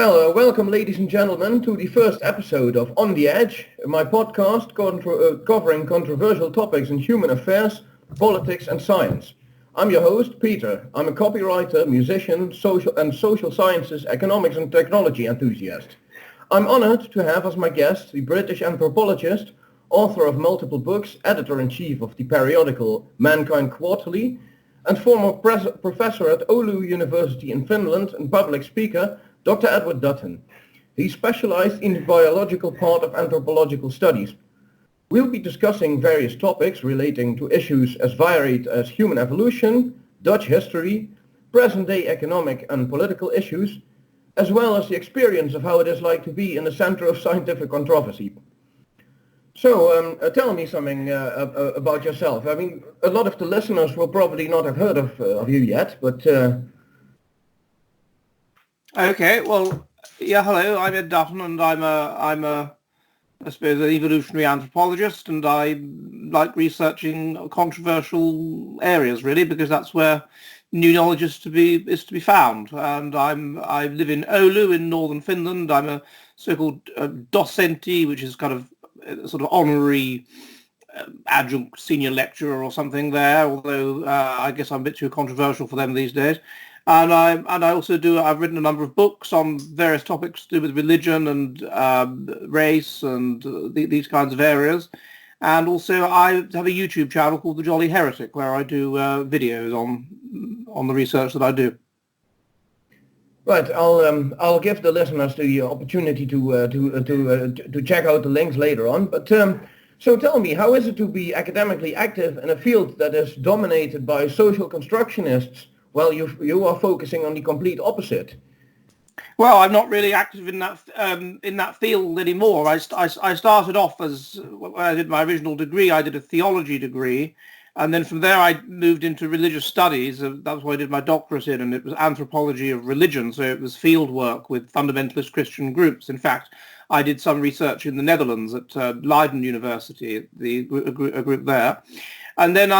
Welcome, ladies and gentlemen, to the first episode of On the Edge, my podcast covering controversial topics in human affairs, politics and science. I'm your host, Peter. I'm a copywriter, musician, social sciences, economics and technology enthusiast. I'm honored to have as my guest the British anthropologist, author of multiple books, editor-in-chief of the periodical Mankind Quarterly, and former professor at Oulu University in Finland and public speaker, Dr. Edward Dutton. He specialized in the biological part of anthropological studies. We'll be discussing various topics relating to issues as varied as human evolution, Dutch history, present-day economic and political issues, as well as the experience of how it is like to be in the center of scientific controversy. So, tell me something about yourself. I mean, a lot of the listeners will probably not have heard of you yet, but... Okay, well, yeah, hello, I'm Ed Dutton, and I'm a I suppose, an evolutionary anthropologist, and I like researching controversial areas, really, because that's where new knowledge is to be found. And I live in Oulu in northern Finland. I'm a so-called docenti, which is kind of sort of honorary adjunct senior lecturer or something there, although I guess I'm a bit too controversial for them these days. And I also I've written a number of books on various topics to do with religion and race and these kinds of areas. And also I have a YouTube channel called The Jolly Heretic, where I do videos on the research that I do. Right, I'll give the listeners the opportunity to check out the links later on. But so tell me, how is it to be academically active in a field that is dominated by social constructionists? Well, you are focusing on the complete opposite. Well, I'm not really active in that field anymore. I started off when I did my original degree. I did a theology degree, and then from there I moved into religious studies. That's what I did my doctorate in, and it was anthropology of religion. So it was field work with fundamentalist Christian groups. In fact, I did some research in the Netherlands at Leiden University, a group there, and then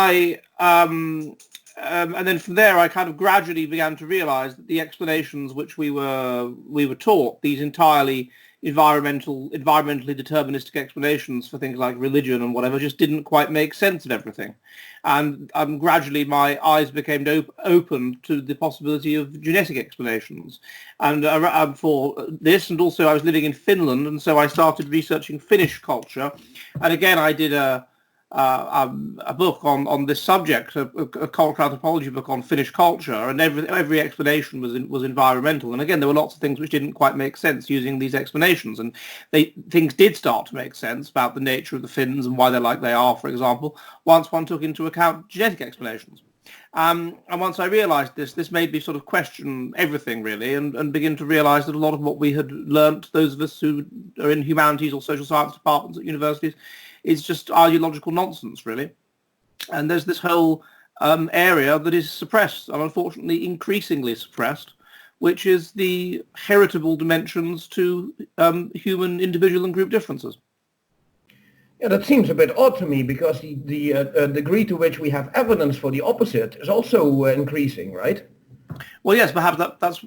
and then from there, I kind of gradually began to realize that the explanations which we were taught, these entirely environmentally deterministic explanations for things like religion and whatever, just didn't quite make sense of everything. And gradually my eyes became open to the possibility of genetic explanations. And for this, and also I was living in Finland, and so I started researching Finnish culture. And again, I did a book on this subject, a cultural anthropology book on Finnish culture, and every explanation was environmental. And again, there were lots of things which didn't quite make sense using these explanations, and things did start to make sense about the nature of the Finns and why they're like they are, for example, once one took into account genetic explanations. And once I realized this made me sort of question everything, really, and begin to realize that a lot of what we had learnt, those of us who are in humanities or social science departments at universities, is just ideological nonsense, really. And there's this whole area that is suppressed, and unfortunately increasingly suppressed, which is the heritable dimensions to human individual and group differences. Yeah, that seems a bit odd to me, because the degree to which we have evidence for the opposite is also increasing, right? Well, yes, perhaps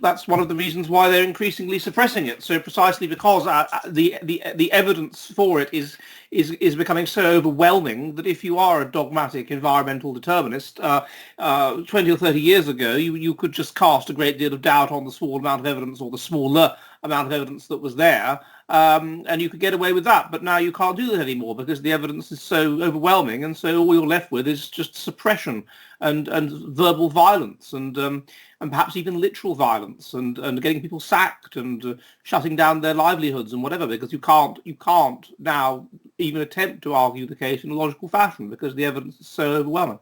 that's one of the reasons why they're increasingly suppressing it. So precisely because the evidence for it is becoming so overwhelming that if you are a dogmatic environmental determinist, 20 or 30 years ago, you could just cast a great deal of doubt on the small amount of evidence, or the smaller amount of evidence that was there, and you could get away with that. But now you can't do that anymore, because the evidence is so overwhelming, and so all you're left with is just suppression and verbal violence and perhaps even literal violence and getting people sacked and shutting down their livelihoods and whatever, because you can't now even attempt to argue the case in a logical fashion because the evidence is so overwhelming.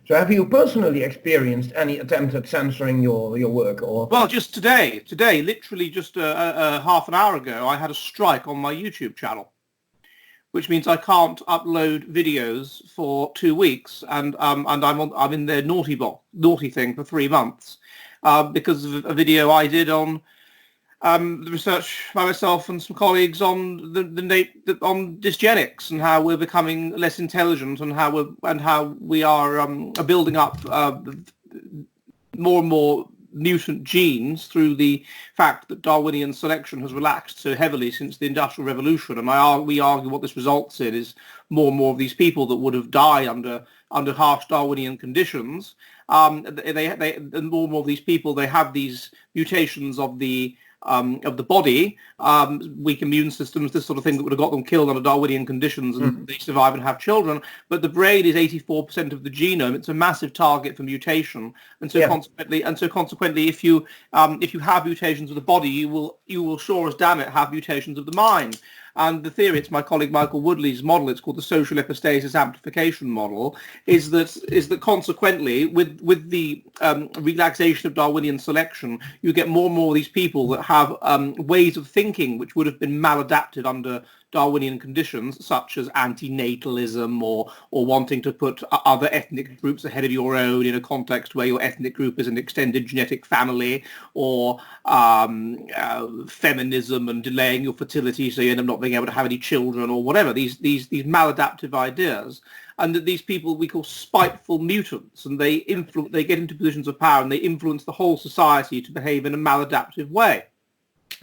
So have you personally experienced any attempt at censoring your work? Or? Well, just today, literally just half an hour ago, I had a strike on my YouTube channel, which means I can't upload videos for 2 weeks, and I'm in their naughty thing for 3 months because of a video I did on the research by myself and some colleagues on on dysgenics and how we're becoming less intelligent and how we are building up more and more mutant genes through the fact that Darwinian selection has relaxed so heavily since the Industrial Revolution. And we argue what this results in is more and more of these people that would have died under harsh Darwinian conditions. And more and more of these people, they have these mutations of the body, weak immune systems, this sort of thing that would have got them killed under Darwinian conditions, and they survive and have children. But the brain is 84% of the genome. It's a massive target for mutation, and so consequently, if you have mutations of the body, you will sure as damn it have mutations of the mind. And the theory, it's my colleague Michael Woodley's model, it's called the social epistasis amplification model, is that consequently, with the relaxation of Darwinian selection, you get more and more of these people that have ways of thinking which would have been maladapted under Darwinian conditions, such as antinatalism or wanting to put other ethnic groups ahead of your own in a context where your ethnic group is an extended genetic family, or feminism and delaying your fertility so you end up not being able to have any children, or whatever, these maladaptive ideas. And that these people we call spiteful mutants, and they get into positions of power and they influence the whole society to behave in a maladaptive way.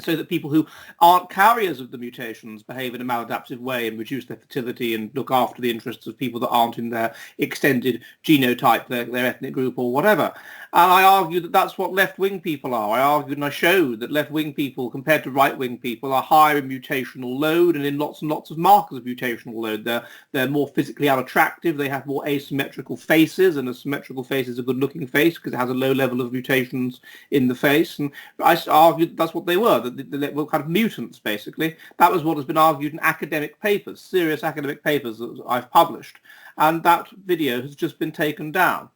So that people who aren't carriers of the mutations behave in a maladaptive way and reduce their fertility and look after the interests of people that aren't in their extended genotype, their ethnic group or whatever. And I argue that that's what left-wing people are. I argued and I showed that left-wing people compared to right-wing people are higher in mutational load and in lots and lots of markers of mutational load. They're more physically unattractive. They have more asymmetrical faces, and a symmetrical face is a good-looking face because it has a low level of mutations in the face. And I argued that's what they were. That they were kind of mutants, basically. That was what has been argued in academic papers, serious academic papers that I've published. And that video has just been taken down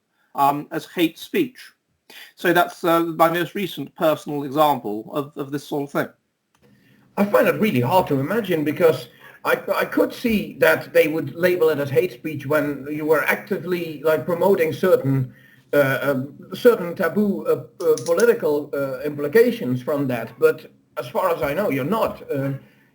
as hate speech. So that's my most recent personal example of this sort of thing. I find it really hard to imagine, because I could see that they would label it as hate speech when you were actively promoting certain taboo political implications from that. But as far as I know, you're not.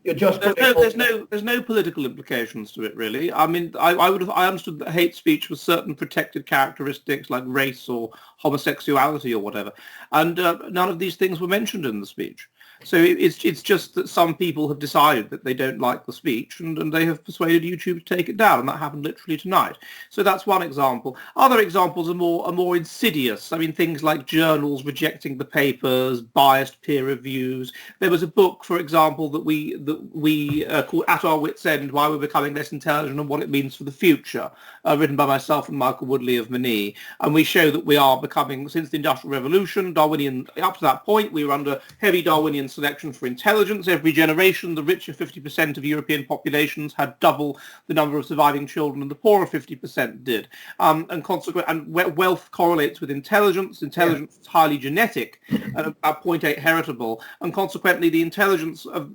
You're just there's no political implications to it, really. I mean, I understood that hate speech was certain protected characteristics like race or homosexuality or whatever, and none of these things were mentioned in the speech. So it's just that some people have decided that they don't like the speech, and they have persuaded YouTube to take it down, and that happened literally tonight. So that's one example. Other examples are more insidious. I mean, things like journals rejecting the papers, biased peer reviews. There was a book, for example, that we called At Our Wits' End: Why We're Becoming Less Intelligent and What It Means for the Future, written by myself and Michael Woodley of Manille. And we show that we are becoming, since the Industrial Revolution, Darwinian. Up to that point, we were under heavy Darwinian selection for intelligence. Every generation, the richer 50% of European populations had double the number of surviving children, and the poorer 50% did. And wealth correlates with intelligence. Intelligence is highly genetic, and about 0.8 heritable. And consequently, the intelligence of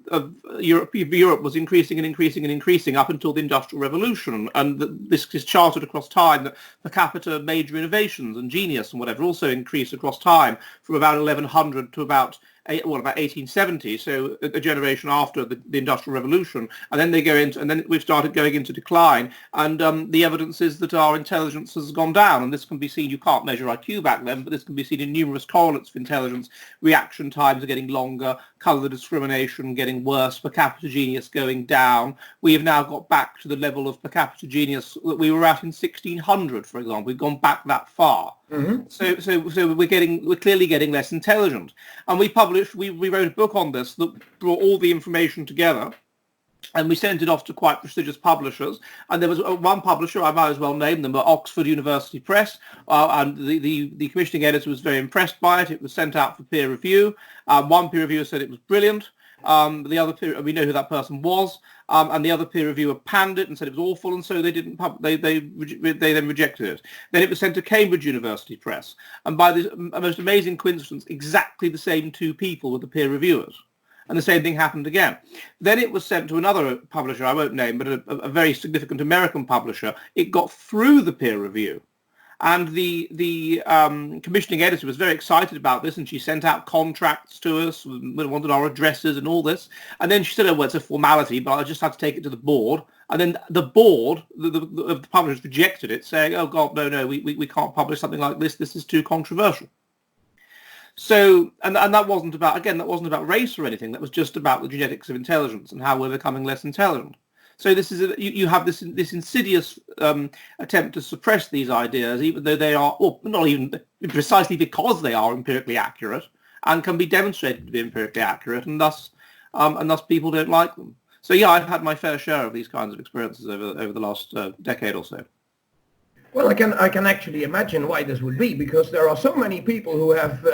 Europe was increasing and increasing and increasing up until the Industrial Revolution. And this is charted across time, that per capita major innovations and genius and whatever also increased across time from about 1100 to about 1870, so a generation after the Industrial Revolution, and then we've started going into decline, and the evidence is that our intelligence has gone down, and this can be seen. You can't measure IQ back then, but this can be seen in numerous correlates of intelligence. Reaction times are getting longer, colour discrimination getting worse, per capita genius going down. We have now got back to the level of per capita genius that we were at in 1600, for example. We've gone back that far. Mm-hmm. So we're clearly getting less intelligent, and we wrote a book on this that brought all the information together, and we sent it off to quite prestigious publishers. And there was one publisher, I might as well name them, Oxford University Press, and the commissioning editor was very impressed by it. It was sent out for peer review. One peer reviewer said it was brilliant. The other we know who that person was, and the other peer reviewer panned it and said it was awful, and so they didn't they then rejected it. Then it was sent to Cambridge University Press, and by this most amazing coincidence, exactly the same two people were the peer reviewers, and the same thing happened again. Then it was sent to another publisher, I won't name, but a very significant American publisher. It got through the peer review. And the commissioning editor was very excited about this, and she sent out contracts to us. We wanted our addresses and all this. And then she said, "Oh, well, it's a formality, but I just have to take it to the board." And then the board, the publishers rejected it, saying, "Oh God, no, we can't publish something like this. This is too controversial." So, and that wasn't about race or anything. That was just about the genetics of intelligence and how we're becoming less intelligent. So this is you have this insidious attempt to suppress these ideas, even though they are, or not even precisely because they are empirically accurate and can be demonstrated to be empirically accurate, and thus people don't like them. So yeah, I've had my fair share of these kinds of experiences over the last decade or so. Well, I can actually imagine why this would be, because there are so many people who have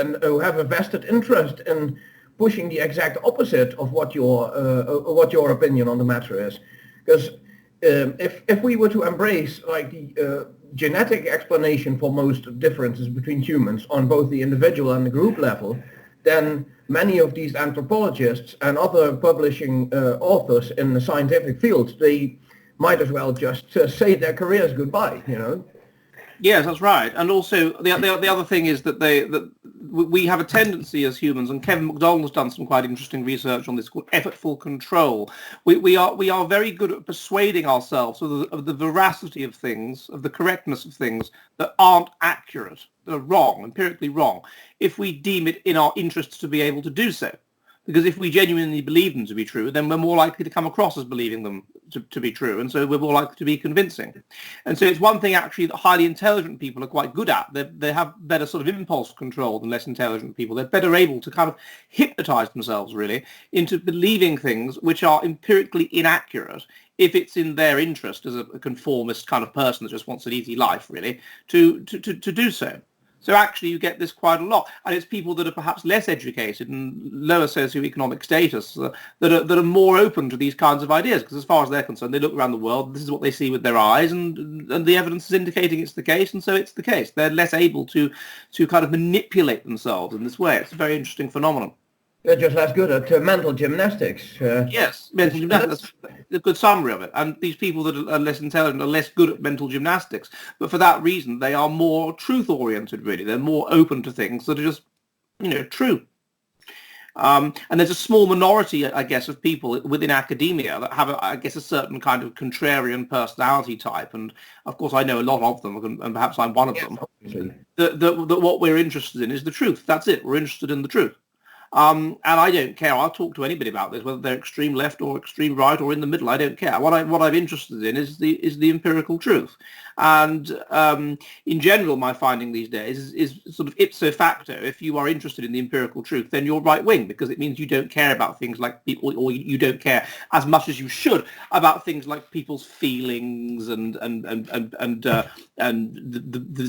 a vested interest in pushing the exact opposite of what your opinion on the matter is. Because if we were to embrace like the genetic explanation for most differences between humans on both the individual and the group level, then many of these anthropologists and other publishing authors in the scientific fields, they might as well just say their careers goodbye, you know. Yes, that's right. And also the other thing is that we have a tendency as humans, and Kevin McDonald's done some quite interesting research on this called effortful control. We are very good at persuading ourselves of the veracity of things, of the correctness of things that aren't accurate, that are wrong, empirically wrong, if we deem it in our interests to be able to do so. Because if we genuinely believe them to be true, then we're more likely to come across as believing them to be true, and so we're more likely to be convincing. And so it's one thing actually that highly intelligent people are quite good at. They have better sort of impulse control than less intelligent people. They're better able to kind of hypnotize themselves really into believing things which are empirically inaccurate if it's in their interest as a conformist kind of person that just wants an easy life really to do so. So actually you get this quite a lot, and it's people that are perhaps less educated and lower socio-economic status that are more open to these kinds of ideas, because as far as they're concerned, they look around the world, this is what they see with their eyes, and the evidence is indicating it's the case, and so it's the case. They're less able to kind of manipulate themselves in this way. It's a very interesting phenomenon. They're just less good at mental gymnastics. Yes, mental gymnastics. That's a good summary of it. And these people that are less intelligent are less good at mental gymnastics. But for that reason, they are more truth-oriented, really. They're more open to things that are just, true. And there's a small minority, I guess, of people within academia that have, a certain kind of contrarian personality type. And, of course, I know a lot of them, and perhaps I'm one of them. That what we're interested in is the truth. That's it. We're interested in the truth. And I don't care. I'll talk to anybody about this, whether they're extreme left or extreme right or in the middle. I don't care. What I'm interested in is the empirical truth. And in general, my finding these days is sort of ipso facto. If you are interested in the empirical truth, then you're right wing, because it means you don't care about things like people, or you don't care as much as you should about things like people's feelings and the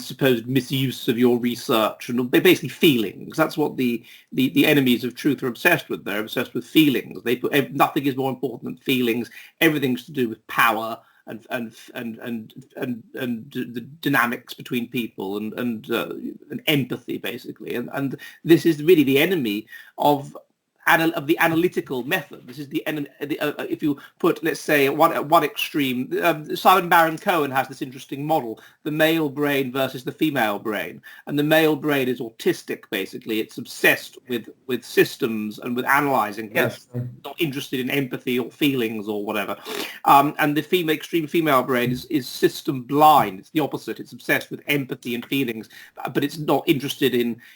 supposed misuse of your research, and basically feelings. That's what the enemies of truth are obsessed with. They're obsessed with feelings. They put nothing is more important than feelings. Everything's to do with power and the dynamics between people and empathy, basically. And this is really the enemy of the analytical method. This is if you put, let's say, at one extreme, Simon Baron-Cohen has this interesting model, the male brain versus the female brain. And the male brain is autistic, basically. It's obsessed with systems and with analyzing. Yes. It's not interested in empathy or feelings or whatever. And the extreme female brain is system blind. It's the opposite. It's obsessed with empathy and feelings, but it's not interested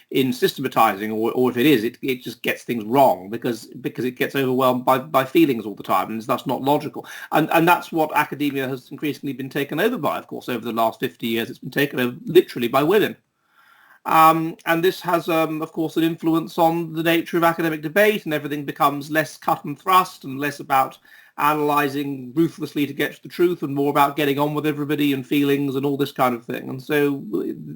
in systematizing, or if it is, it just gets things wrong. Because it gets overwhelmed by feelings all the time, and that's not logical. And that's what academia has increasingly been taken over by, of course, over the last 50 years. It's been taken over literally by women. And this has, of course, an influence on the nature of academic debate, and everything becomes less cut and thrust and less about analysing ruthlessly to get to the truth, and more about getting on with everybody and feelings and all this kind of thing. And so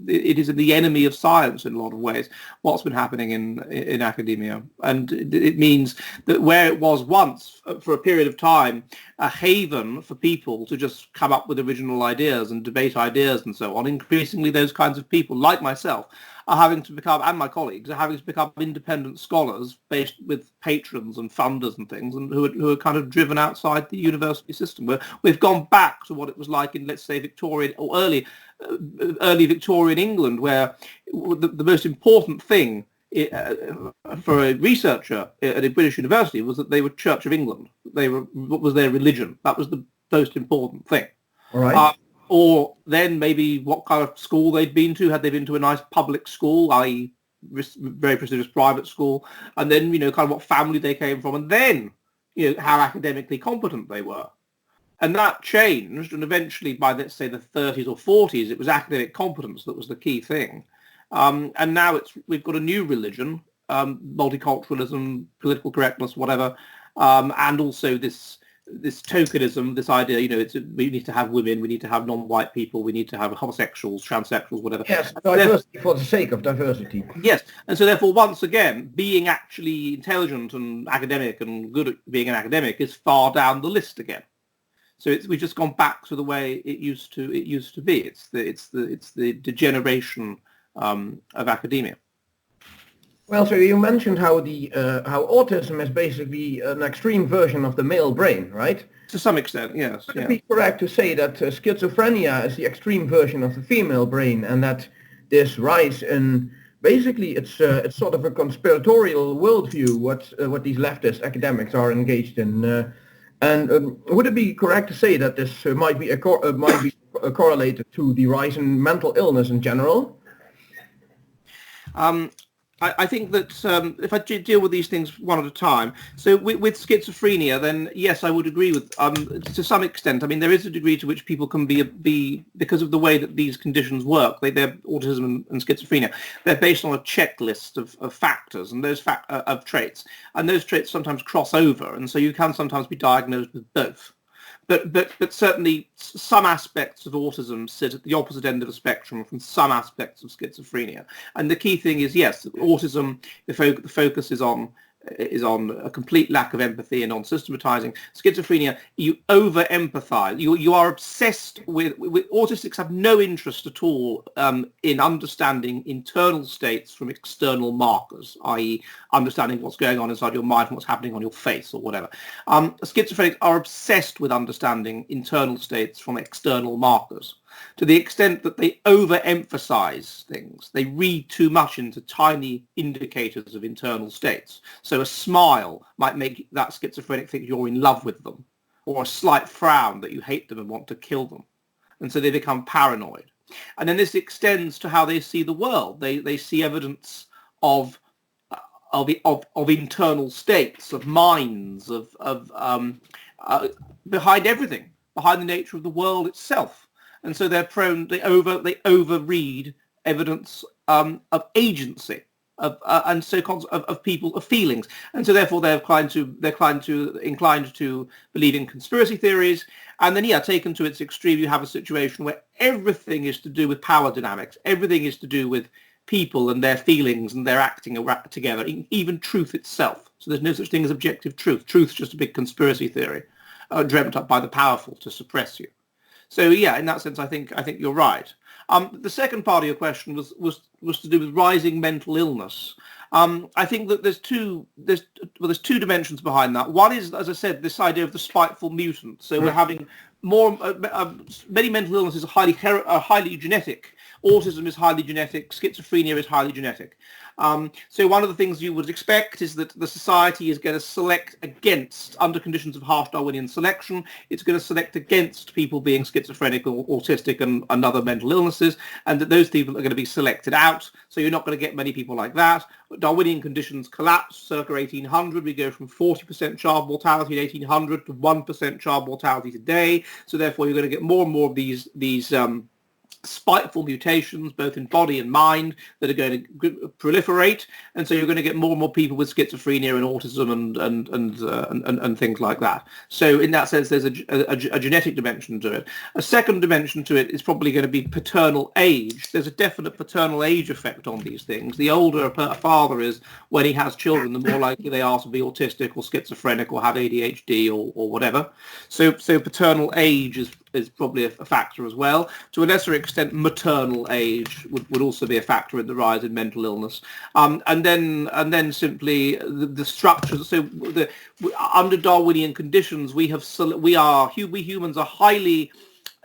it is the enemy of science in a lot of ways, what's been happening in academia. And it means that where it was once, for a period of time, a haven for people to just come up with original ideas and debate ideas and so on, increasingly those kinds of people, like myself, are having to become, and my colleagues are having to become, independent scholars based with patrons and funders and things, and who are kind of driven outside the university system. We've gone back to what it was like in, let's say, Victorian or early Victorian England, where the most important thing for a researcher at a British university was that they were Church of England. What was their religion? That was the most important thing. All right. Or then maybe what kind of school they'd been to. Had they been to a nice public school, i.e. very prestigious private school, and then, kind of what family they came from, and then, how academically competent they were. And that changed, and eventually by, let's say, the 30s or 40s, it was academic competence that was the key thing. And now we've got a new religion, multiculturalism, political correctness, whatever, and also this tokenism, this idea, we need to have women, we need to have non-white people, we need to have homosexuals, transsexuals, whatever. Yes, diversity for the sake of diversity. Yes, and so therefore, once again, being actually intelligent and academic and good at being an academic is far down the list again. So we've just gone back to the way it used to be. It's the degeneration of academia. Well, so you mentioned how autism is basically an extreme version of the male brain, right? To some extent, yes. Would it be correct to say that schizophrenia is the extreme version of the female brain, and that this rise in basically it's sort of a conspiratorial worldview what these leftist academics are engaged in? And would it be correct to say that this might be correlated to the rise in mental illness in general? I think that if I deal with these things one at a time, so with schizophrenia, then yes, I would agree with to some extent. I mean, there is a degree to which people can be because of the way that these conditions work. They're autism and schizophrenia. They're based on a checklist of factors and those of traits, and those traits sometimes cross over, and so you can sometimes be diagnosed with both. But certainly some aspects of autism sit at the opposite end of the spectrum from some aspects of schizophrenia. And the key thing is, yes, autism, the focus is on a complete lack of empathy and on systematizing. Schizophrenia, you over-empathize. You are obsessed with autistics have no interest at all in understanding internal states from external markers, i.e. understanding what's going on inside your mind and what's happening on your face or whatever. Schizophrenics are obsessed with understanding internal states from external markers, to the extent that they overemphasize things. They read too much into tiny indicators of internal states. So a smile might make that schizophrenic think you're in love with them, or a slight frown that you hate them and want to kill them. And so they become paranoid. And then this extends to how they see the world. They see evidence of internal states, of minds, behind everything, behind the nature of the world itself. And so they're prone. They overread evidence of agency, of people, of feelings, and so therefore they're inclined to believe in conspiracy theories. And then, taken to its extreme, you have a situation where everything is to do with power dynamics. Everything is to do with people and their feelings and their acting together, even truth itself. So there's no such thing as objective truth. Truth's just a big conspiracy theory, dreamt up by the powerful to suppress you. So in that sense, I think you're right. The second part of your question was to do with rising mental illness. I think that there's two dimensions behind that. One is, as I said, this idea of the spiteful mutant. So we're having more many mental illnesses are highly genetic. Autism is highly genetic. Schizophrenia is highly genetic. So one of the things you would expect is that the society is going to select against, under conditions of harsh Darwinian selection, it's going to select against people being schizophrenic or autistic and other mental illnesses, and that those people are going to be selected out. So you're not going to get many people like that. Darwinian conditions collapse circa 1800. We go from 40% child mortality in 1800 to 1% child mortality today. So therefore you're going to get more and more of these spiteful mutations, both in body and mind, that are going to proliferate, and so you're going to get more and more people with schizophrenia and autism and things like that. So in that sense, there's a genetic dimension to it. A second dimension to it is probably going to be paternal age. There's a definite paternal age effect on these things. The older a father is when he has children, the more likely they are to be autistic or schizophrenic or have ADHD or whatever. So paternal age is probably a factor as well. To a lesser extent, maternal age would also be a factor in the rise in mental illness. And then simply the structures. So under Darwinian conditions, we humans are highly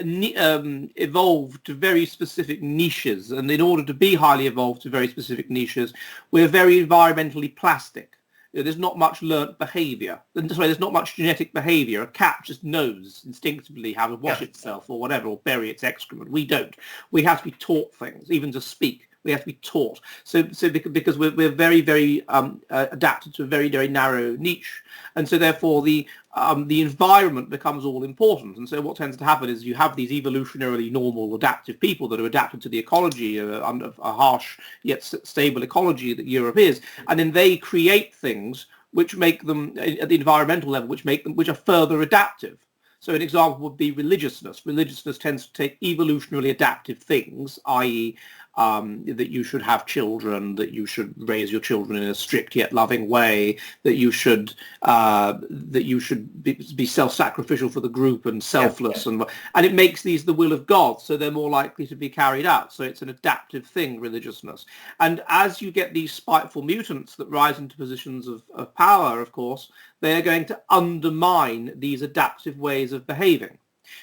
evolved to very specific niches, and in order to be highly evolved to very specific niches, we're very environmentally plastic. There's not much learnt behaviour. There's not much genetic behaviour. A cat just knows instinctively how to wash itself or whatever, or bury its excrement. We don't. We have to be taught things, even to speak. We have to be taught. Because we're very, very adapted to a very, very narrow niche, and so therefore the environment becomes all important. And so what tends to happen is you have these evolutionarily normal adaptive people that are adapted to the ecology, under a harsh yet stable ecology that Europe is, and then they create things which make them, at the environmental level, which are further adaptive. So an example would be religiousness. Religiousness tends to take evolutionarily adaptive things, i.e. That you should have children, that you should raise your children in a strict yet loving way, that you should be self-sacrificial for the group and selfless, and it makes these the will of God, so they're more likely to be carried out. So it's an adaptive thing, religiousness. And as you get these spiteful mutants that rise into positions of power, of course, they are going to undermine these adaptive ways of behaving.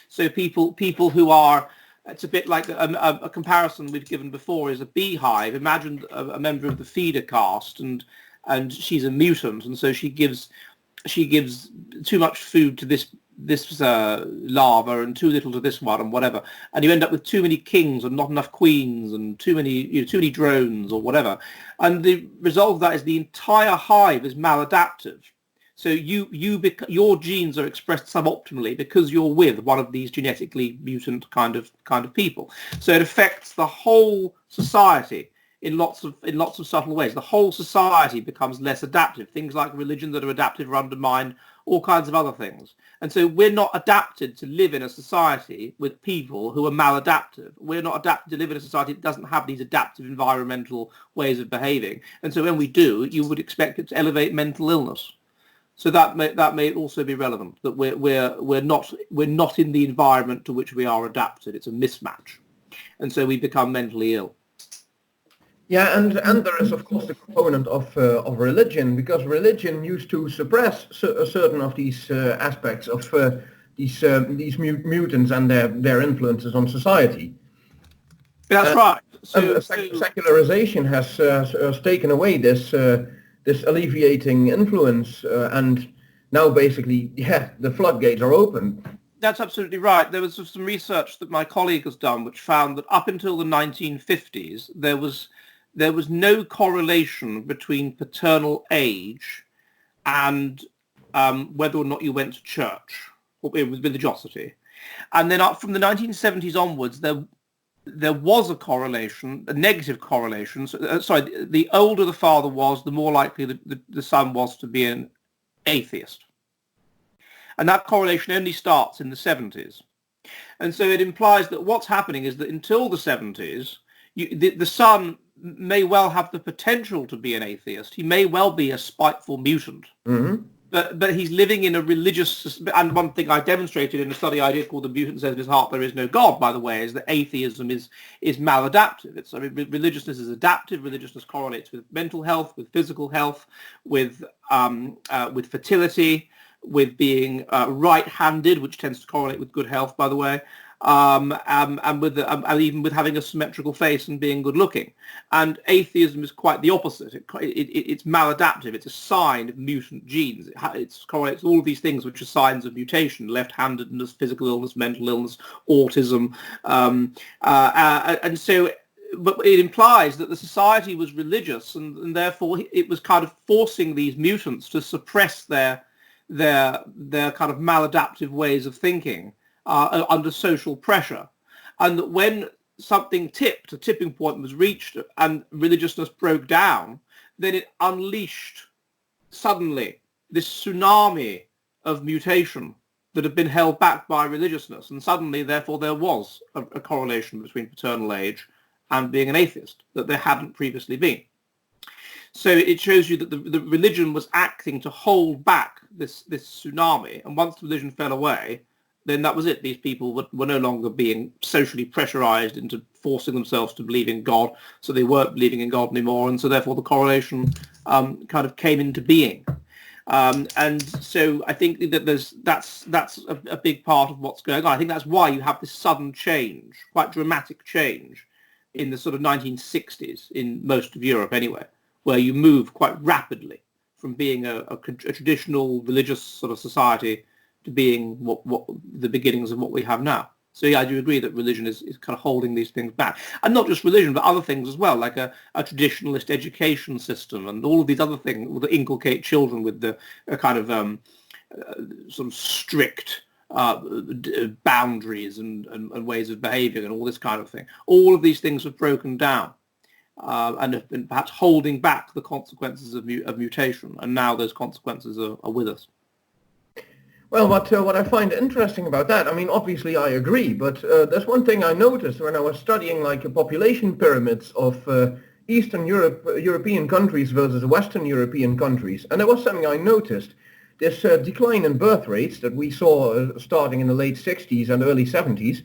So people who are, it's a bit like a comparison we've given before, is a beehive. Imagine a member of the feeder caste, and she's a mutant, and so she gives too much food to this larva and too little to this one, and whatever, and you end up with too many kings and not enough queens, and too many drones or whatever, and the result of that is the entire hive is maladaptive. So your genes are expressed suboptimally because you're with one of these genetically mutant kind of people. So it affects the whole society in lots of subtle ways. The whole society becomes less adaptive. Things like religion that are adaptive are undermined, all kinds of other things. And so we're not adapted to live in a society with people who are maladaptive. We're not adapted to live in a society that doesn't have these adaptive environmental ways of behaving. And so when we do, you would expect it to elevate mental illness. So that may also be relevant, that we're not in the environment to which we are adapted. It's a mismatch, and so we become mentally ill. Yeah, and there is of course the component of religion, because religion used to suppress certain of these aspects of these mutants and their influences on society. That's right. So secularization has taken away this alleviating influence, and now basically, the floodgates are open. That's absolutely right. There was some research that my colleague has done which found that up until the 1950s, there was no correlation between paternal age and whether or not you went to church, or with religiosity. And then up from the 1970s onwards, there was a correlation, a negative correlation. So, the older the father was, the more likely the son was to be an atheist. And that correlation only starts in the 70s. And so it implies that what's happening is that until the 70s, the son may well have the potential to be an atheist. He may well be a spiteful mutant. Mm-hmm. But he's living in a religious, and one thing I demonstrated in a study I did called "The Mutant Says in His Heart There Is No God," by the way, is that atheism is maladaptive. Religiousness is adaptive. Religiousness correlates with mental health, with physical health, with fertility, with being right-handed, which tends to correlate with good health, by the way, and with and even with having a symmetrical face and being good-looking. And atheism is quite the opposite. It's maladaptive. It's a sign of mutant genes. It correlates with all of these things which are signs of mutation: left-handedness, physical illness, mental illness, autism, and so. But it implies that the society was religious, and therefore it was kind of forcing these mutants to suppress their kind of maladaptive ways of thinking under social pressure, and that when something tipped, a tipping point was reached, and religiousness broke down, then it unleashed suddenly this tsunami of mutation that had been held back by religiousness, and suddenly, therefore, there was a correlation between paternal age and being an atheist that there hadn't previously been. So it shows you that the religion was acting to hold back this tsunami, and once religion fell away, then that was it. These people were no longer being socially pressurized into forcing themselves to believe in God, so they weren't believing in God anymore, and so therefore the correlation kind of came into being. And so I think that that's a big part of what's going on. I think that's why you have this sudden change, quite dramatic change, in the sort of 1960s in most of Europe anyway, where you move quite rapidly from being a traditional religious sort of society to being what the beginnings of what we have now. So yeah, I do agree that religion is kind of holding these things back. And not just religion, but other things as well, like a traditionalist education system and all of these other things that inculcate children with the kind of sort of strict boundaries and ways of behaving and all this kind of thing. All of these things have broken down and have been perhaps holding back the consequences of mutation. And now those consequences are with us. Well, what I find interesting about that, I mean, obviously I agree, but there's one thing I noticed when I was studying like population pyramids of Eastern European countries versus Western European countries, and there was something I noticed. This decline in birth rates that we saw starting in the late 60s and early 70s,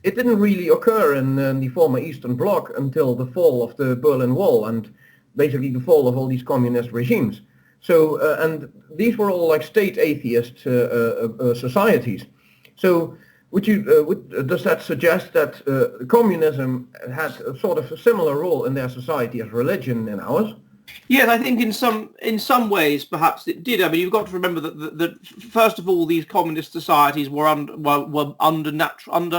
it didn't really occur in the former Eastern Bloc until the fall of the Berlin Wall and basically the fall of all these communist regimes. So, and these were all like state atheist societies. So, does that suggest that communism had a sort of a similar role in their society as religion in ours? Yes, I think in some ways perhaps it did. I mean, you've got to remember that first of all, these communist societies were under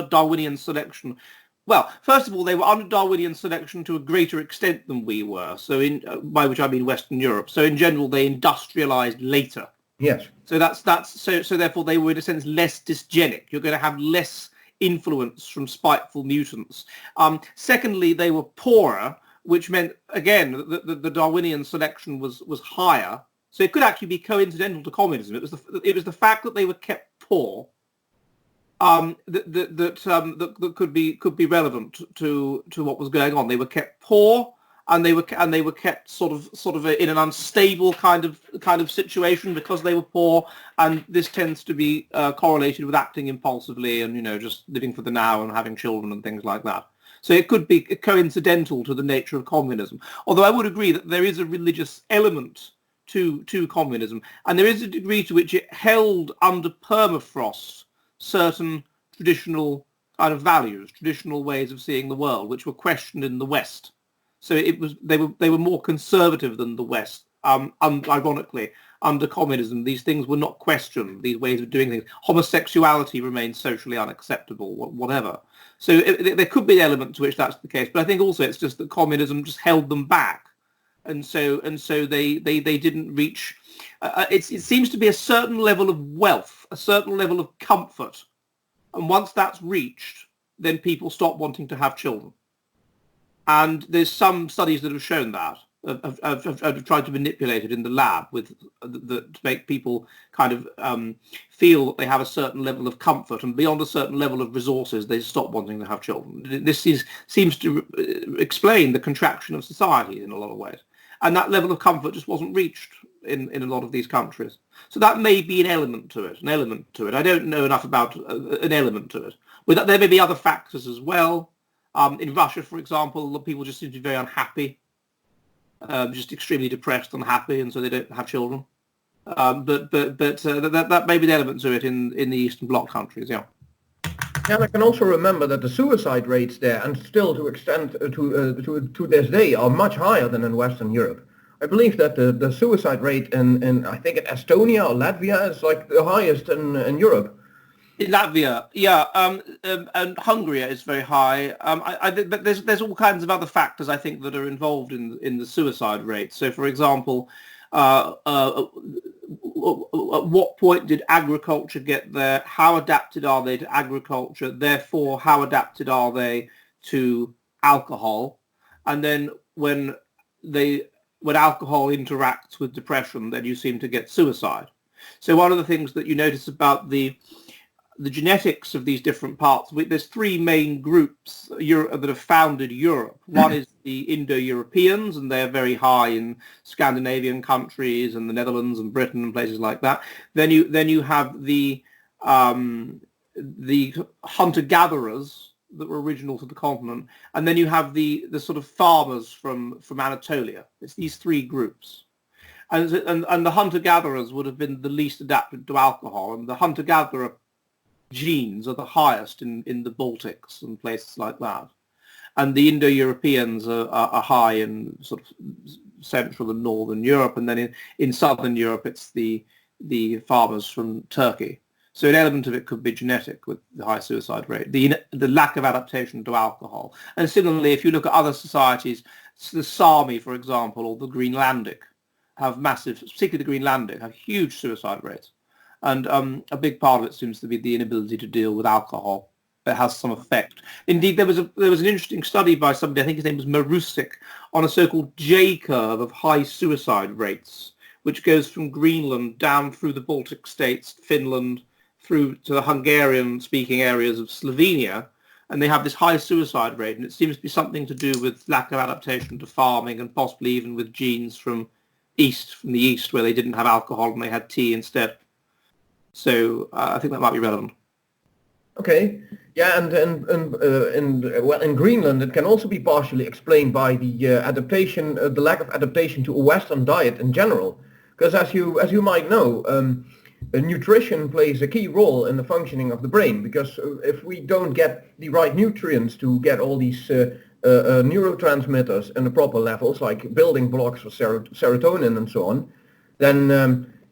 Darwinian selection. Well, first of all, they were under Darwinian selection to a greater extent than we were. So, by which I mean Western Europe. So, in general, they industrialized later. Yes. So so therefore they were in a sense less dysgenic. You're going to have less influence from spiteful mutants. Secondly, they were poorer, which meant again the Darwinian selection was higher. So it could actually be coincidental to communism. It was the fact that they were kept poor. That could be relevant to what was going on. They were kept poor, and they were kept sort of in an unstable kind of situation because they were poor, and this tends to be correlated with acting impulsively and just living for the now and having children and things like that. So it could be coincidental to the nature of communism. Although I would agree that there is a religious element to communism, and there is a degree to which it held under permafrost certain traditional kind of values, traditional ways of seeing the world, which were questioned in the West. So they were more conservative than the West. Ironically, under communism, these things were not questioned. These ways of doing things, homosexuality remained socially unacceptable, whatever. So there could be an element to which that's the case, but I think also it's just that communism just held them back, and so they didn't reach. It seems to be a certain level of wealth, a certain level of comfort. And once that's reached, then people stop wanting to have children. And there's some studies that have shown that. I've tried to manipulate it in the lab to make people kind of feel that they have a certain level of comfort, and beyond a certain level of resources, they stop wanting to have children. This seems to explain the contraction of society in a lot of ways. And that level of comfort just wasn't reached in a lot of these countries. So that may be an element to it. I don't know enough about an element to it. There may be other factors as well. In Russia, for example, people just seem to be very unhappy, just extremely depressed, unhappy, and so they don't have children. But that may be an element to it in the Eastern Bloc countries, yeah. And I can also remember that the suicide rates there, and still to extent to this day, are much higher than in Western Europe. I believe that the suicide rate in I think in Estonia or Latvia is like the highest in Europe. In Latvia, yeah, and Hungary is very high. But there's all kinds of other factors I think that are involved in the suicide rate. So, for example, at what point did agriculture get there? How adapted are they to agriculture? Therefore, how adapted are they to alcohol? And then when alcohol interacts with depression, then you seem to get suicide. So one of the things that you notice about the genetics of these different parts, there's three main groups that have founded Europe. One is the Indo-Europeans, and they're very high in Scandinavian countries and the Netherlands and Britain and places like that. Then you have the hunter-gatherers that were original to the continent, and then you have the sort of farmers from Anatolia. It's these three groups. And the hunter-gatherers would have been the least adapted to alcohol, and the hunter-gatherer genes are the highest in the Baltics and places like that. And the Indo-Europeans are high in sort of Central and Northern Europe, and then in Southern Europe it's the farmers from Turkey. So an element of it could be genetic with the high suicide rate, the lack of adaptation to alcohol. And similarly, if you look at other societies, the Sami, for example, or the Greenlandic, have massive, particularly the Greenlandic, have huge suicide rates. And a big part of it seems to be the inability to deal with alcohol. It has some effect. Indeed, there was an interesting study by somebody, I think his name was Marusik, on a so-called J-curve of high suicide rates, which goes from Greenland down through the Baltic states, Finland, through to the Hungarian-speaking areas of Slovenia, and they have this high suicide rate, and it seems to be something to do with lack of adaptation to farming and possibly even with genes from the east, where they didn't have alcohol and they had tea instead. So I think that might be relevant. Okay, yeah, and in Greenland it can also be partially explained by the lack of adaptation to a Western diet in general, because as you might know, nutrition plays a key role in the functioning of the brain, because if we don't get the right nutrients to get all these neurotransmitters in the proper levels, like building blocks for serotonin and so on, then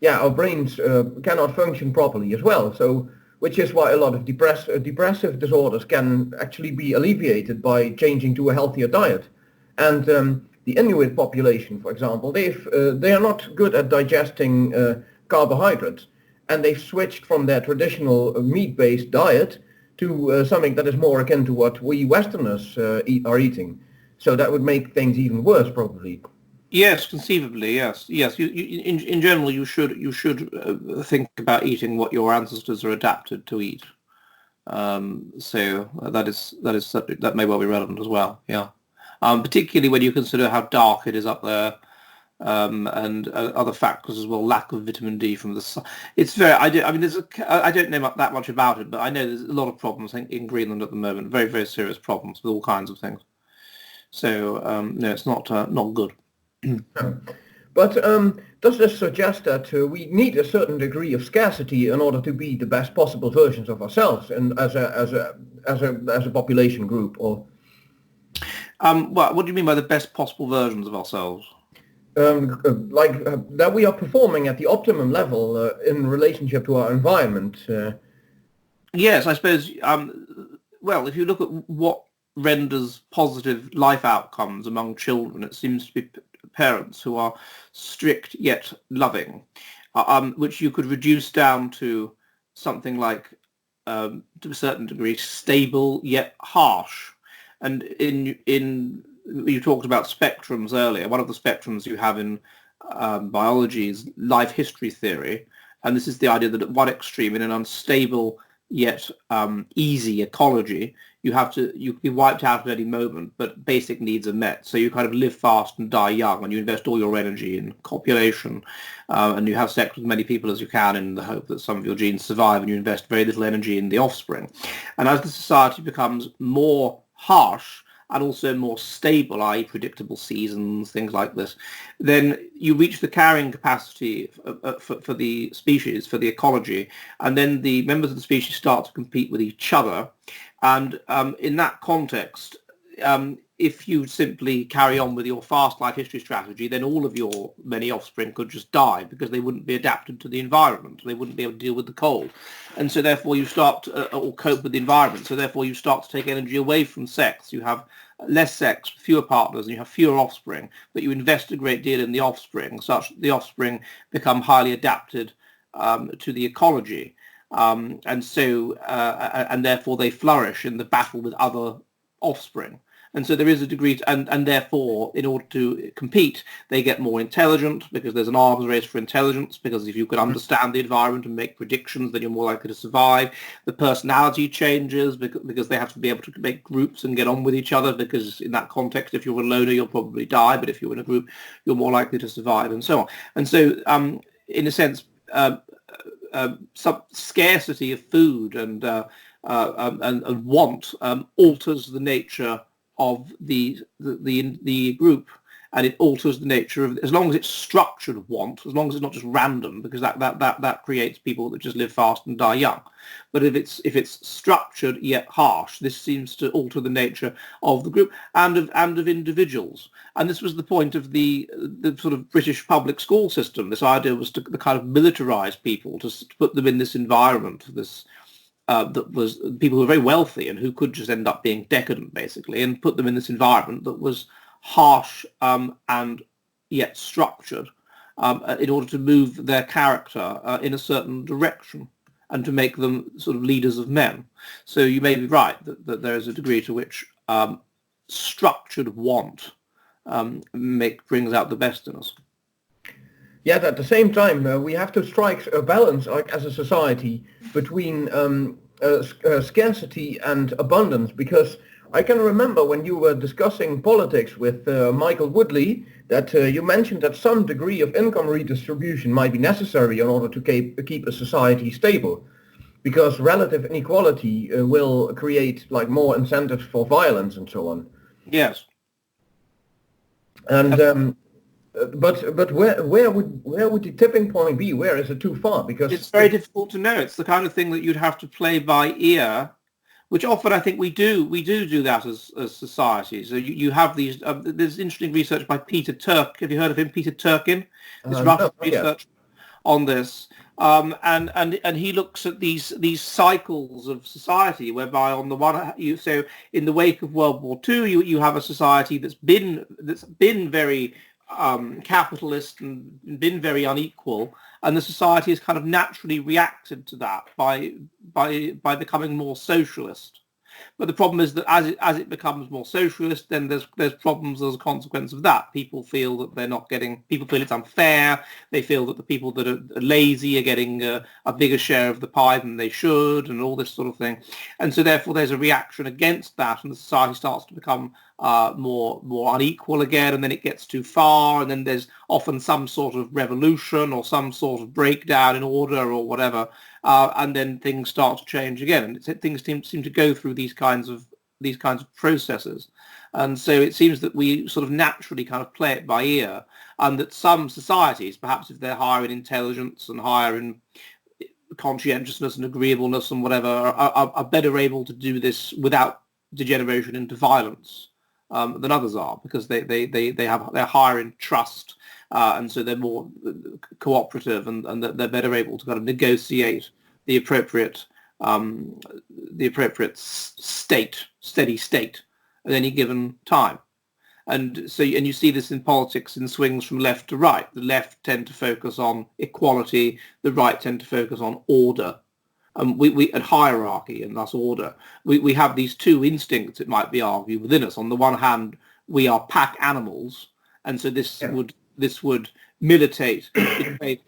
our brains cannot function properly as well. So, which is why a lot of depressive disorders can actually be alleviated by changing to a healthier diet. And the Inuit population, for example, they are not good at digesting carbohydrates, and they've switched from their traditional meat-based diet to something that is more akin to what we Westerners are eating. So that would make things even worse, probably. Yes, conceivably, yes. In general, you should think about eating what your ancestors are adapted to eat. So that may well be relevant as well. Yeah, particularly when you consider how dark it is up there, and other factors as well. Lack of vitamin D from the sun. It's very. I don't know that much about it, but I know there's a lot of problems in Greenland at the moment. Very, very serious problems with all kinds of things. So no, it's not good. But does this suggest that we need a certain degree of scarcity in order to be the best possible versions of ourselves, and as a population group, or? What do you mean by the best possible versions of ourselves? That we are performing at the optimum level in relationship to our environment. Yes, I suppose. Well, if you look at what renders positive life outcomes among children, it seems to be parents who are strict yet loving, which you could reduce down to something like, to a certain degree, stable yet harsh. And in you talked about spectrums earlier. One of the spectrums you have in biology is life history theory, and this is the idea that at one extreme, in an unstable yet easy ecology, you can be wiped out at any moment, but basic needs are met. So you kind of live fast and die young, and you invest all your energy in copulation, and you have sex with as many people as you can in the hope that some of your genes survive, and you invest very little energy in the offspring. And as the society becomes more harsh and also more stable, i.e. predictable seasons, things like this, then you reach the carrying capacity for the species, for the ecology, and then the members of the species start to compete with each other. And in that context, if you simply carry on with your fast life history strategy, then all of your many offspring could just die because they wouldn't be adapted to the environment. They wouldn't be able to deal with the cold. And so therefore you start or cope with the environment. So therefore you start to take energy away from sex. You have less sex, fewer partners, and you have fewer offspring, but you invest a great deal in the offspring, such that the offspring become highly adapted to the ecology. And therefore they flourish in the battle with other offspring. And so there is a degree, and therefore, in order to compete, they get more intelligent because there's an arms race for intelligence, because if you can understand the environment and make predictions, then you're more likely to survive. The personality changes because they have to be able to make groups and get on with each other, because in that context, if you're a loner, you'll probably die, but if you're in a group, you're more likely to survive, and so on. And so, in a sense, some scarcity of food and want alters the nature of the group, and it alters the nature of, as long as it's structured want, as long as it's not just random, because that creates people that just live fast and die young. But if it's structured yet harsh, this seems to alter the nature of the group and of individuals. And this was the point of the sort of British public school system. This idea was to kind of militarize people, to put them in this environment, that was people who were very wealthy and who could just end up being decadent, basically, and put them in this environment that was harsh and yet structured, in order to move their character in a certain direction and to make them sort of leaders of men. So you may be right that there is a degree to which structured want brings out the best in us. Yet at the same time, we have to strike a balance, like as a society, between scarcity and abundance, because I can remember when you were discussing politics with Michael Woodley that you mentioned that some degree of income redistribution might be necessary in order to keep a society stable, because relative inequality will create like more incentives for violence and so on. Yes. And but where would the tipping point be? Where is it too far? Because it's very difficult to know. It's the kind of thing that you'd have to play by ear, which often I think we do that as societies. So you have these. There's interesting research by Peter Turk. Have you heard of him, Peter Turkin? This Russian research on this, and he looks at these cycles of society, whereby on the one hand, so in the wake of World War II, you have a society that's been very capitalist and been very unequal, and the society has kind of naturally reacted to that by becoming more socialist. But the problem is that as it becomes more socialist, then there's problems as a consequence of that. People feel that they're not getting. People feel it's unfair. They feel that the people that are lazy are getting a bigger share of the pie than they should, and all this sort of thing. And so therefore there's a reaction against that, and the society starts to become more unequal again, and then it gets too far, and then there's often some sort of revolution or some sort of breakdown in order or whatever, and then things start to change again, and things seem to go through these kinds of processes. And so it seems that we sort of naturally kind of play it by ear, and that some societies, perhaps if they're higher in intelligence and higher in conscientiousness and agreeableness and whatever, are better able to do this without degeneration into violence than others are, because they're higher in trust, and so they're more cooperative, and they're better able to kind of negotiate the appropriate steady state at any given time. And so, and you see this in politics in swings from left to right. The left tend to focus on equality, the right tend to focus on order. We at hierarchy and thus order. We have these two instincts, it might be argued, within us. On the one hand, we are pack animals, and so this would militate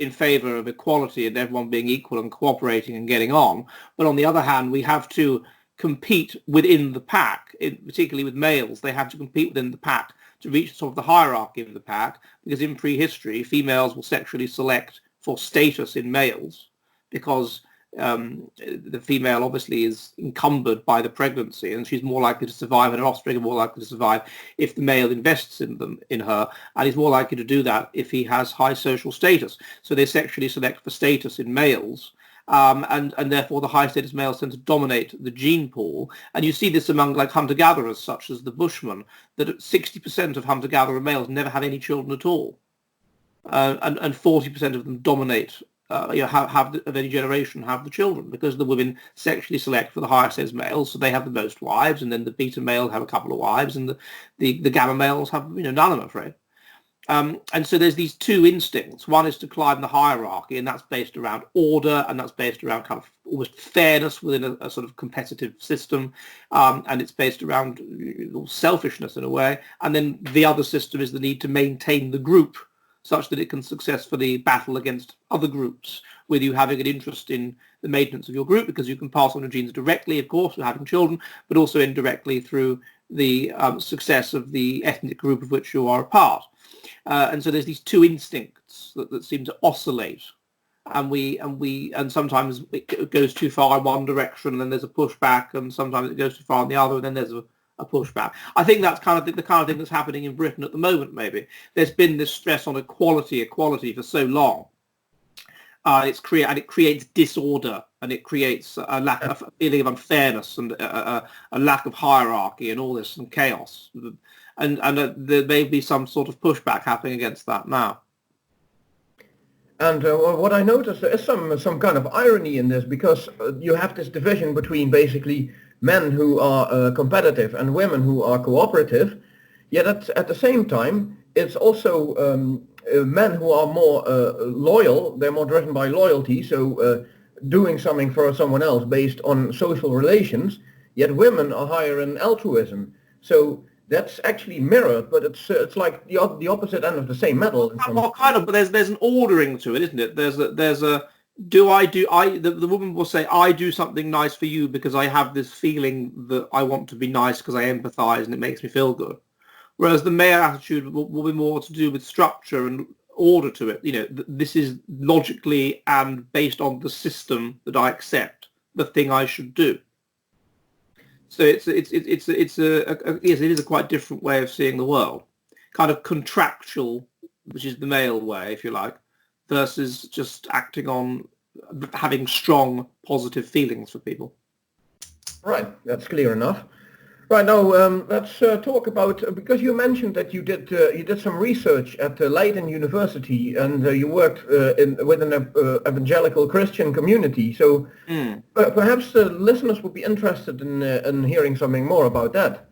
in favor of equality and everyone being equal and cooperating and getting on. But on the other hand, we have to compete within the pack, particularly with males. They have to compete within the pack to reach sort of the hierarchy of the pack, because in prehistory, females will sexually select for status in males, because the female obviously is encumbered by the pregnancy, and she's more likely to survive, and her offspring are more likely to survive if the male invests in her, and he's more likely to do that if he has high social status. So they sexually select for status in males, and therefore the high status males tend to dominate the gene pool. And you see this among like hunter-gatherers such as the Bushmen, that 60% of hunter-gatherer males never have any children at all, and 40% of them dominate. Of any generation have the children, because the women sexually select for the higher status males, so they have the most wives, and then the beta males have a couple of wives, and the gamma males have none, I'm afraid. And so there's these two instincts. One is to climb the hierarchy, and that's based around order, and that's based around kind of almost fairness within a sort of competitive system, and it's based around selfishness in a way. And then the other system is the need to maintain the group, such that it can successfully battle against other groups, with you having an interest in the maintenance of your group, because you can pass on your genes directly, of course, through having children, but also indirectly through the success of the ethnic group of which you are a part. And so there's these two instincts that seem to oscillate, and sometimes it goes too far in one direction, and then there's a pushback, and sometimes it goes too far in the other, and then there's pushback. I think that's the kind of thing that's happening in Britain at the moment. Maybe there's been this stress on equality for so long. It creates disorder, and it creates a feeling of unfairness and a lack of hierarchy and all this and chaos. And there may be some sort of pushback happening against that now. And what I noticed, there is some kind of irony in this, because you have this division between basically men who are competitive and women who are cooperative. Yet at the same time, it's also men who are more loyal. They're more driven by loyalty, so doing something for someone else based on social relations. Yet women are higher in altruism. So that's actually mirrored, but it's like the opposite end of the same medal. Well, kind of, but there's an ordering to it, isn't it? The woman will say, I do something nice for you because I have this feeling that I want to be nice because I empathize and it makes me feel good. Whereas the male attitude will be more to do with structure and order to it. You know, this is logically and based on the system that I accept, the thing I should do. So it is a quite different way of seeing the world, kind of contractual, which is the male way, if you like, versus just acting on having strong positive feelings for people. Right, that's clear enough. Right, now let's talk about, because you mentioned that you did some research at Leiden University, and you worked with an evangelical Christian community. So perhaps the listeners would be interested in hearing something more about that.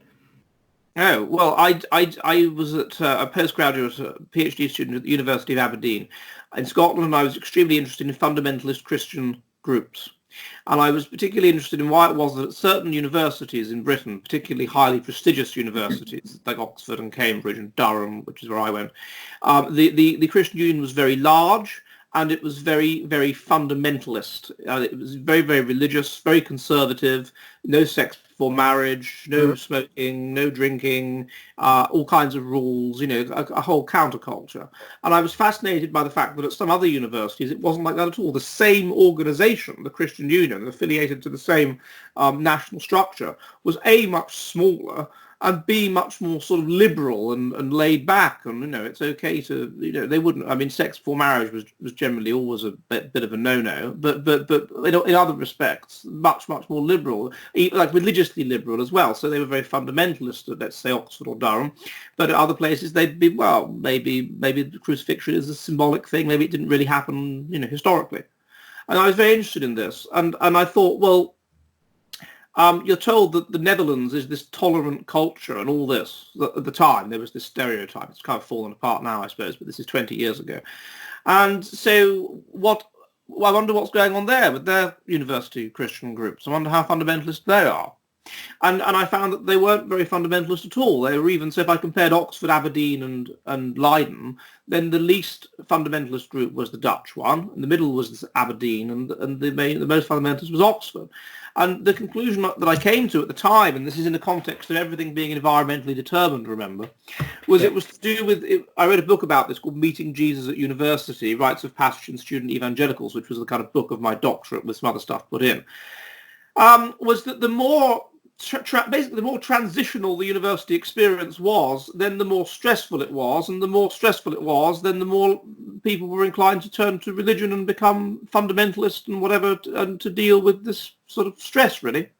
Oh, well, I was a postgraduate PhD student at the University of Aberdeen in Scotland, and I was extremely interested in fundamentalist Christian groups. And I was particularly interested in why it was that certain universities in Britain, particularly highly prestigious universities like Oxford and Cambridge and Durham, which is where I went, the Christian Union was very large, and it was very, very fundamentalist. It was very, very religious, very conservative, no sex before marriage, no smoking, no drinking, all kinds of rules, you know, a whole counterculture. And I was fascinated by the fact that at some other universities, it wasn't like that at all. The same organization, the Christian Union, affiliated to the same national structure, was A, much smaller, and B, much more sort of liberal and laid back, and, you know, it's okay to, you know, they wouldn't, I mean, sex before marriage was generally always a bit of a no-no, but in other respects, much more liberal, like religiously liberal as well. So they were very fundamentalist at, let's say, Oxford or Durham, but at other places they'd be, well, maybe the crucifixion is a symbolic thing, maybe it didn't really happen, you know, historically. And I was very interested in this, and I thought, well, you're told that the Netherlands is this tolerant culture and all this. At the time, there was this stereotype. It's kind of fallen apart now, I suppose, but this is 20 years ago. And so I wonder what's going on there with their university Christian groups. I wonder how fundamentalist they are. And I found that they weren't very fundamentalist at all. They were even, so if I compared Oxford, Aberdeen and Leiden, then the least fundamentalist group was the Dutch one, and the middle was Aberdeen, and the most fundamentalist was Oxford. And the conclusion that I came to at the time, and this is in the context of everything being environmentally determined, remember, was it was to do with, I read a book about this called Meeting Jesus at University, Rites of Passage in Student Evangelicals, which was the kind of book of my doctorate with some other stuff put in, was that the more basically the more transitional the university experience was, then the more stressful it was, and the more stressful it was, then the more people were inclined to turn to religion and become fundamentalist and whatever, and to deal with this sort of stress, really.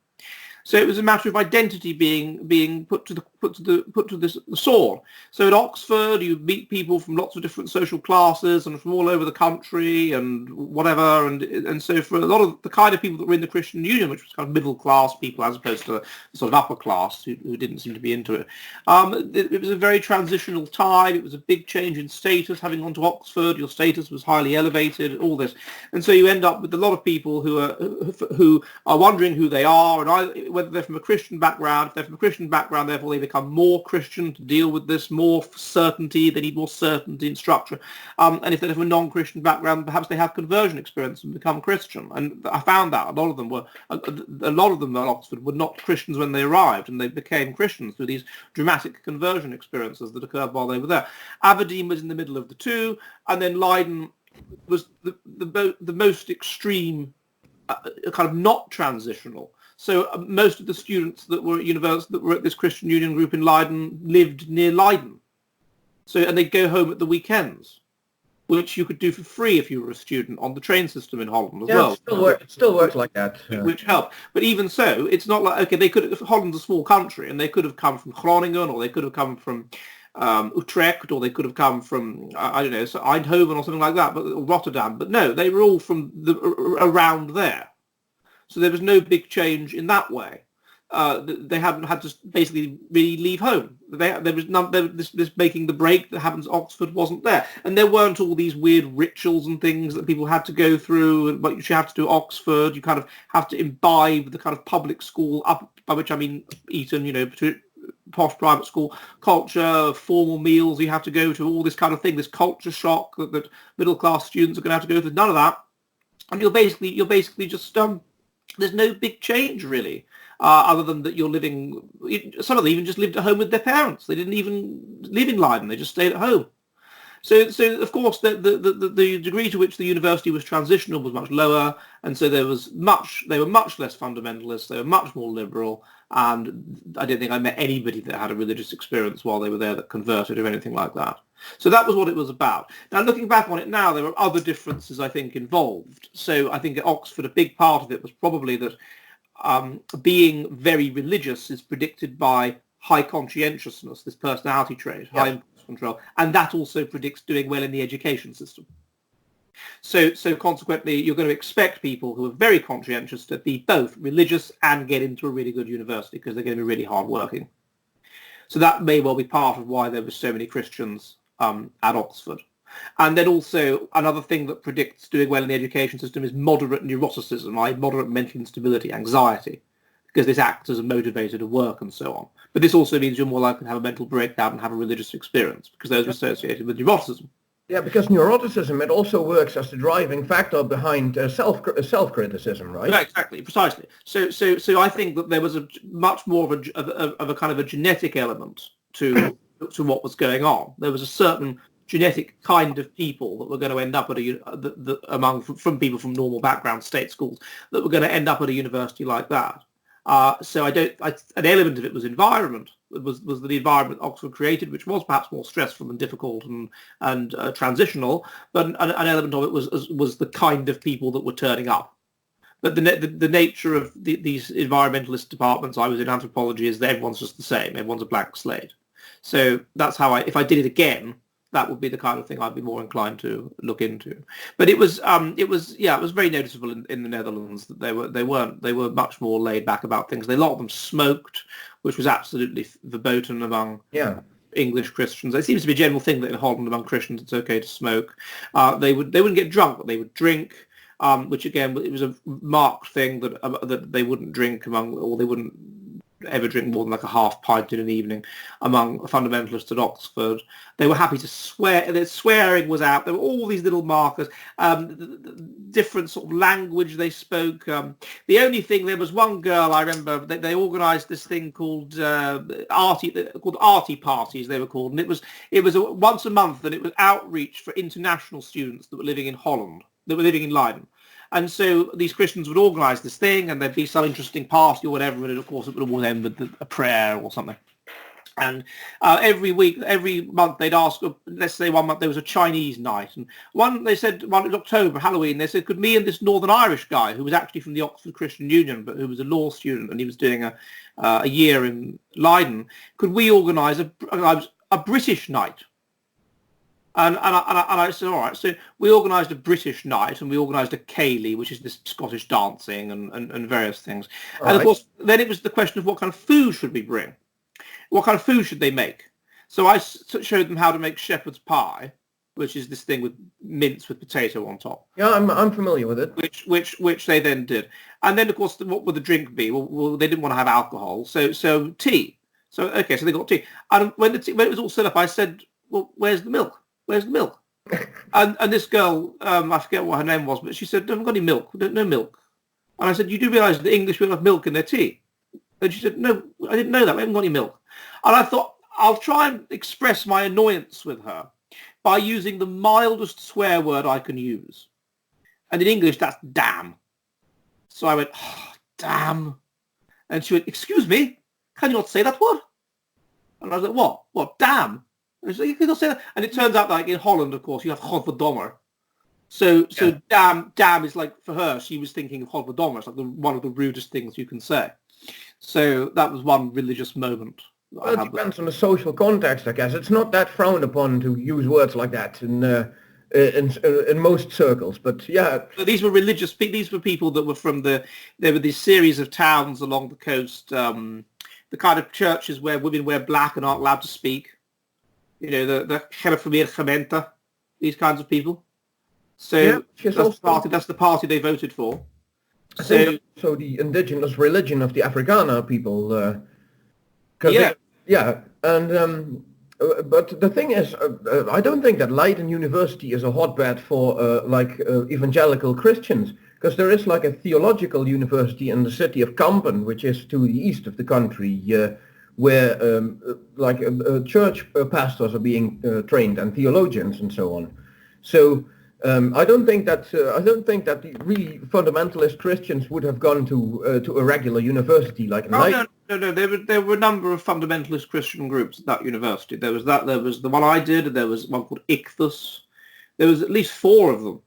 So it was a matter of identity being put to the sword. So at Oxford, you meet people from lots of different social classes and from all over the country and whatever. And so for a lot of the kind of people that were in the Christian Union, which was kind of middle class people as opposed to the sort of upper class who didn't seem to be into it, it was a very transitional time. It was a big change in status. Having gone to Oxford, your status was highly elevated. All this, and so you end up with a lot of people who are wondering who they are and whether they're from a Christian background. If they're from a Christian background, therefore they become more Christian to deal with this, more certainty. They need more certainty in structure. And if they're from a non-Christian background, perhaps they have conversion experience and become Christian. And I found that a lot of them at Oxford were not Christians when they arrived, and they became Christians through these dramatic conversion experiences that occurred while they were there. Aberdeen was in the middle of the two, and then Leiden was the most extreme, kind of not transitional. So most of the students that were at university, that were at this Christian Union group in Leiden, lived near Leiden. So, and they'd go home at the weekends, which you could do for free if you were a student on the train system in Holland as well. It still works like that. Which helped. But even so, it's not like, okay, they could, Holland's a small country, and they could have come from Groningen, or they could have come from Utrecht, or they could have come from, I don't know, so Eindhoven or something like that, or Rotterdam. But no, they were all from around there. So there was no big change in that way. They hadn't had to basically really leave home. There was none. This making the break that happens at Oxford wasn't there, and there weren't all these weird rituals and things that people had to go through. But you have to do at Oxford. You kind of have to imbibe the kind of public school, up by which I mean Eton, posh private school culture, formal meals you have to go to, all this kind of thing, this culture shock that middle class students are going to have to go through. None of that, and you're basically just there's no big change really. Other than that you're living, some of them even just lived at home with their parents. They didn't even live in Leiden. They just stayed at home. So of course, the degree to which the university was transitional was much lower, and so they were much less fundamentalist. They were much more liberal, and I don't think I met anybody that had a religious experience while they were there that converted or anything like that. So that was what it was about. Now, looking back on it now, there were other differences, I think, involved. So I think at Oxford, a big part of it was probably that being very religious is predicted by high conscientiousness, this personality trait, high impulse control, and that also predicts doing well in the education system. So consequently, you're going to expect people who are very conscientious to be both religious and get into a really good university because they're going to be really hardworking. So that may well be part of why there were so many Christians at Oxford. And then also another thing that predicts doing well in the education system is moderate neuroticism, moderate mental instability, anxiety, because this acts as a motivator to work and so on. But this also means you're more likely to have a mental breakdown and have a religious experience because those are associated with neuroticism. Yeah, because neuroticism, it also works as the driving factor behind self-criticism, right? Yeah, exactly, precisely. So I think that there was a much more of a kind of a genetic element to what was going on. There was a certain genetic kind of people that were going to end up at from people from normal background state schools that were going to end up at a university like that. So an element of it was environment. It was the environment Oxford created, which was perhaps more stressful and difficult and transitional. But an element of it was the kind of people that were turning up. But the nature of these environmentalist departments, I was in anthropology, is that everyone's just the same. Everyone's a blank slate. So that's how if I did it again, that would be the kind of thing I'd be more inclined to look into. But it was very noticeable in the Netherlands that they were much more laid back about things. A lot of them smoked, which was absolutely verboten among English Christians. It seems to be a general thing that in Holland among Christians it's okay to smoke. They wouldn't get drunk, but they would drink. Which again, it was a marked thing that they wouldn't drink or they wouldn't ever drink more than like a half pint in an evening among fundamentalists at Oxford. They were happy to swear. The swearing was out. There were all these little markers, different sort of language they spoke. The only thing, there was one girl I remember, they organised this thing called arty parties, they were called, and it was once a month, and it was outreach for international students that were living in Holland, that were living in Leiden. And so these Christians would organise this thing, and there'd be some interesting party or whatever, and of course it would always end with a prayer or something. And every month they'd ask, let's say one month there was a Chinese night, and one in October, Halloween, they said, could me and this Northern Irish guy, who was actually from the Oxford Christian Union, but who was a law student, and he was doing a year in Leiden, could we organise a British night? And I said, all right. So we organised a British night, and we organised a ceilidh, which is this Scottish dancing and various things. All and of course, then it was the question of what kind of food should we bring? What kind of food should they make? So I showed them how to make shepherd's pie, which is this thing with mince with potato on top. Yeah, I'm familiar with it. Which they then did. And then, of course, what would the drink be? Well, they didn't want to have alcohol, so tea. So they got tea. And when it was all set up, I said, well, where's the milk? Where's the milk? and this girl, I forget what her name was, but she said, I haven't got any milk. No milk. And I said, you do realise the English will have milk in their tea? And she said, no, I didn't know that. We haven't got any milk. And I thought, I'll try and express my annoyance with her by using the mildest swear word I can use. And in English, that's damn. So I went, oh, damn. And she went, excuse me, can you not say that word? And I was like, what? What? Damn. And she's like, you can not say that. And it turns out, like, in Holland, of course, you have godverdomme. So damn is like, for her, she was thinking of godverdomme. It's like one of the rudest things you can say. So that was one religious moment. Well, it depends on the social context, I guess. It's not that frowned upon to use words like that in most circles, but yeah. But these were religious. These were people that were from there were these series of towns along the coast, the kind of churches where women wear black and aren't allowed to speak. You know, the gereformeerde gemeente, these kinds of people. So that's the party they voted for. So the indigenous religion of the Afrikaner people. But the thing is, I don't think that Leiden University is a hotbed for evangelical Christians, because there is like a theological university in the city of Kampen, which is to the east of the country, where church pastors are being trained and theologians and so on. So I don't think that the really fundamentalist Christians would have gone to a regular university like in Leiden. No. There were a number of fundamentalist Christian groups at that university. There was the one I did. There was one called Ichthus. There was at least 4 of them.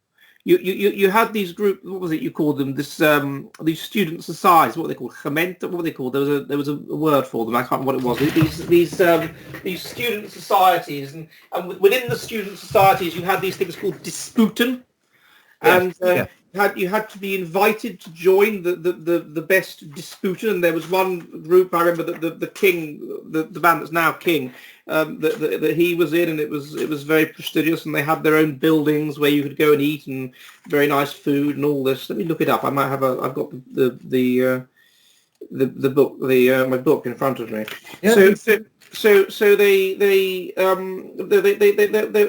You had these groups. What was it you called them? These student societies. What were they called? Gemeente. What were they called? There was a word for them. I can't remember what it was. These student societies, and within the student societies, you had these things called disputen, and you had to be invited to join the best disputer. And there was one group I remember that the king, the man that's now king, that he was in, and it was very prestigious, and they had their own buildings where you could go and eat, and very nice food and all this. Let me look it up. I've got the book, my book in front of me. Yeah. So they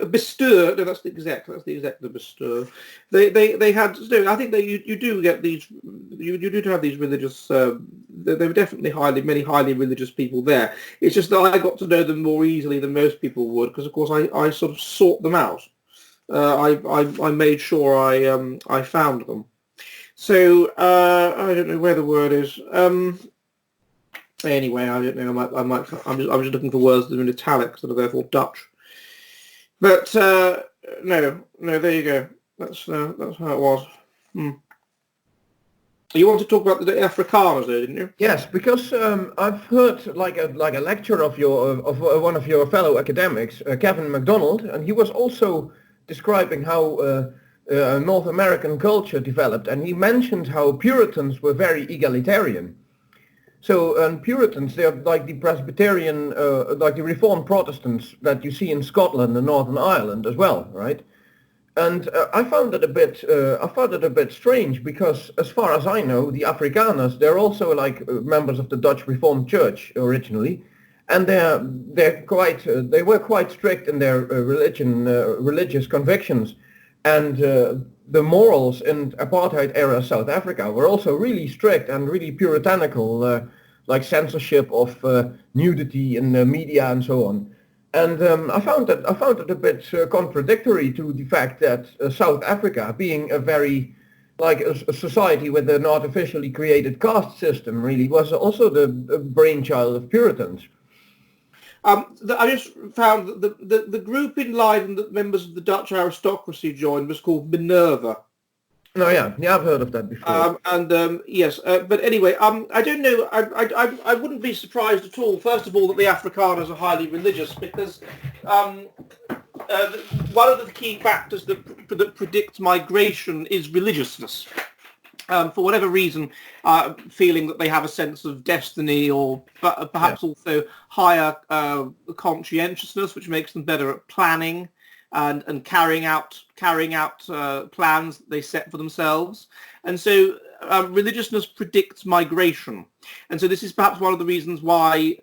bestuur. No, that's the exact the bestuur. They had. I think that you do get these. You do have these religious. There were definitely many highly religious people there. It's just that I got to know them more easily than most people would, because of course I sort of sought them out. I made sure I found them. So I don't know where the word is. Anyway, I don't know. I'm just looking for words that are in italics that are therefore Dutch. But no. There you go. That's how it was. You want to talk about the Afrikaners, though, didn't you? Yes, because I've heard like a lecture of one of your fellow academics, Kevin MacDonald, and he was also describing how North American culture developed, and he mentioned how Puritans were very egalitarian. So Puritans, they're like the Presbyterian, like the Reformed Protestants that you see in Scotland and Northern Ireland as well, right? And I found it a bit strange, because as far as I know, the Afrikaners, they're also like members of the Dutch Reformed Church originally, and they were quite strict in their religious convictions, and the morals in apartheid era South Africa were also really strict and really puritanical, like censorship of nudity in the media and so on. And I found it a bit contradictory to the fact that South Africa, being a very a society with an artificially created caste system, really was also the brainchild of Puritans. I just found that the group in Leiden that members of the Dutch aristocracy joined was called Minerva. Oh yeah, I've heard of that before. Yes, but anyway, I don't know. I wouldn't be surprised at all. First of all, that the Afrikaners are highly religious, because one of the key factors that predicts migration is religiousness. For whatever reason, feeling that they have a sense of destiny, or perhaps also higher conscientiousness, which makes them better at planning and carrying out plans that they set for themselves. And so religiousness predicts migration. And so this is perhaps one of the reasons why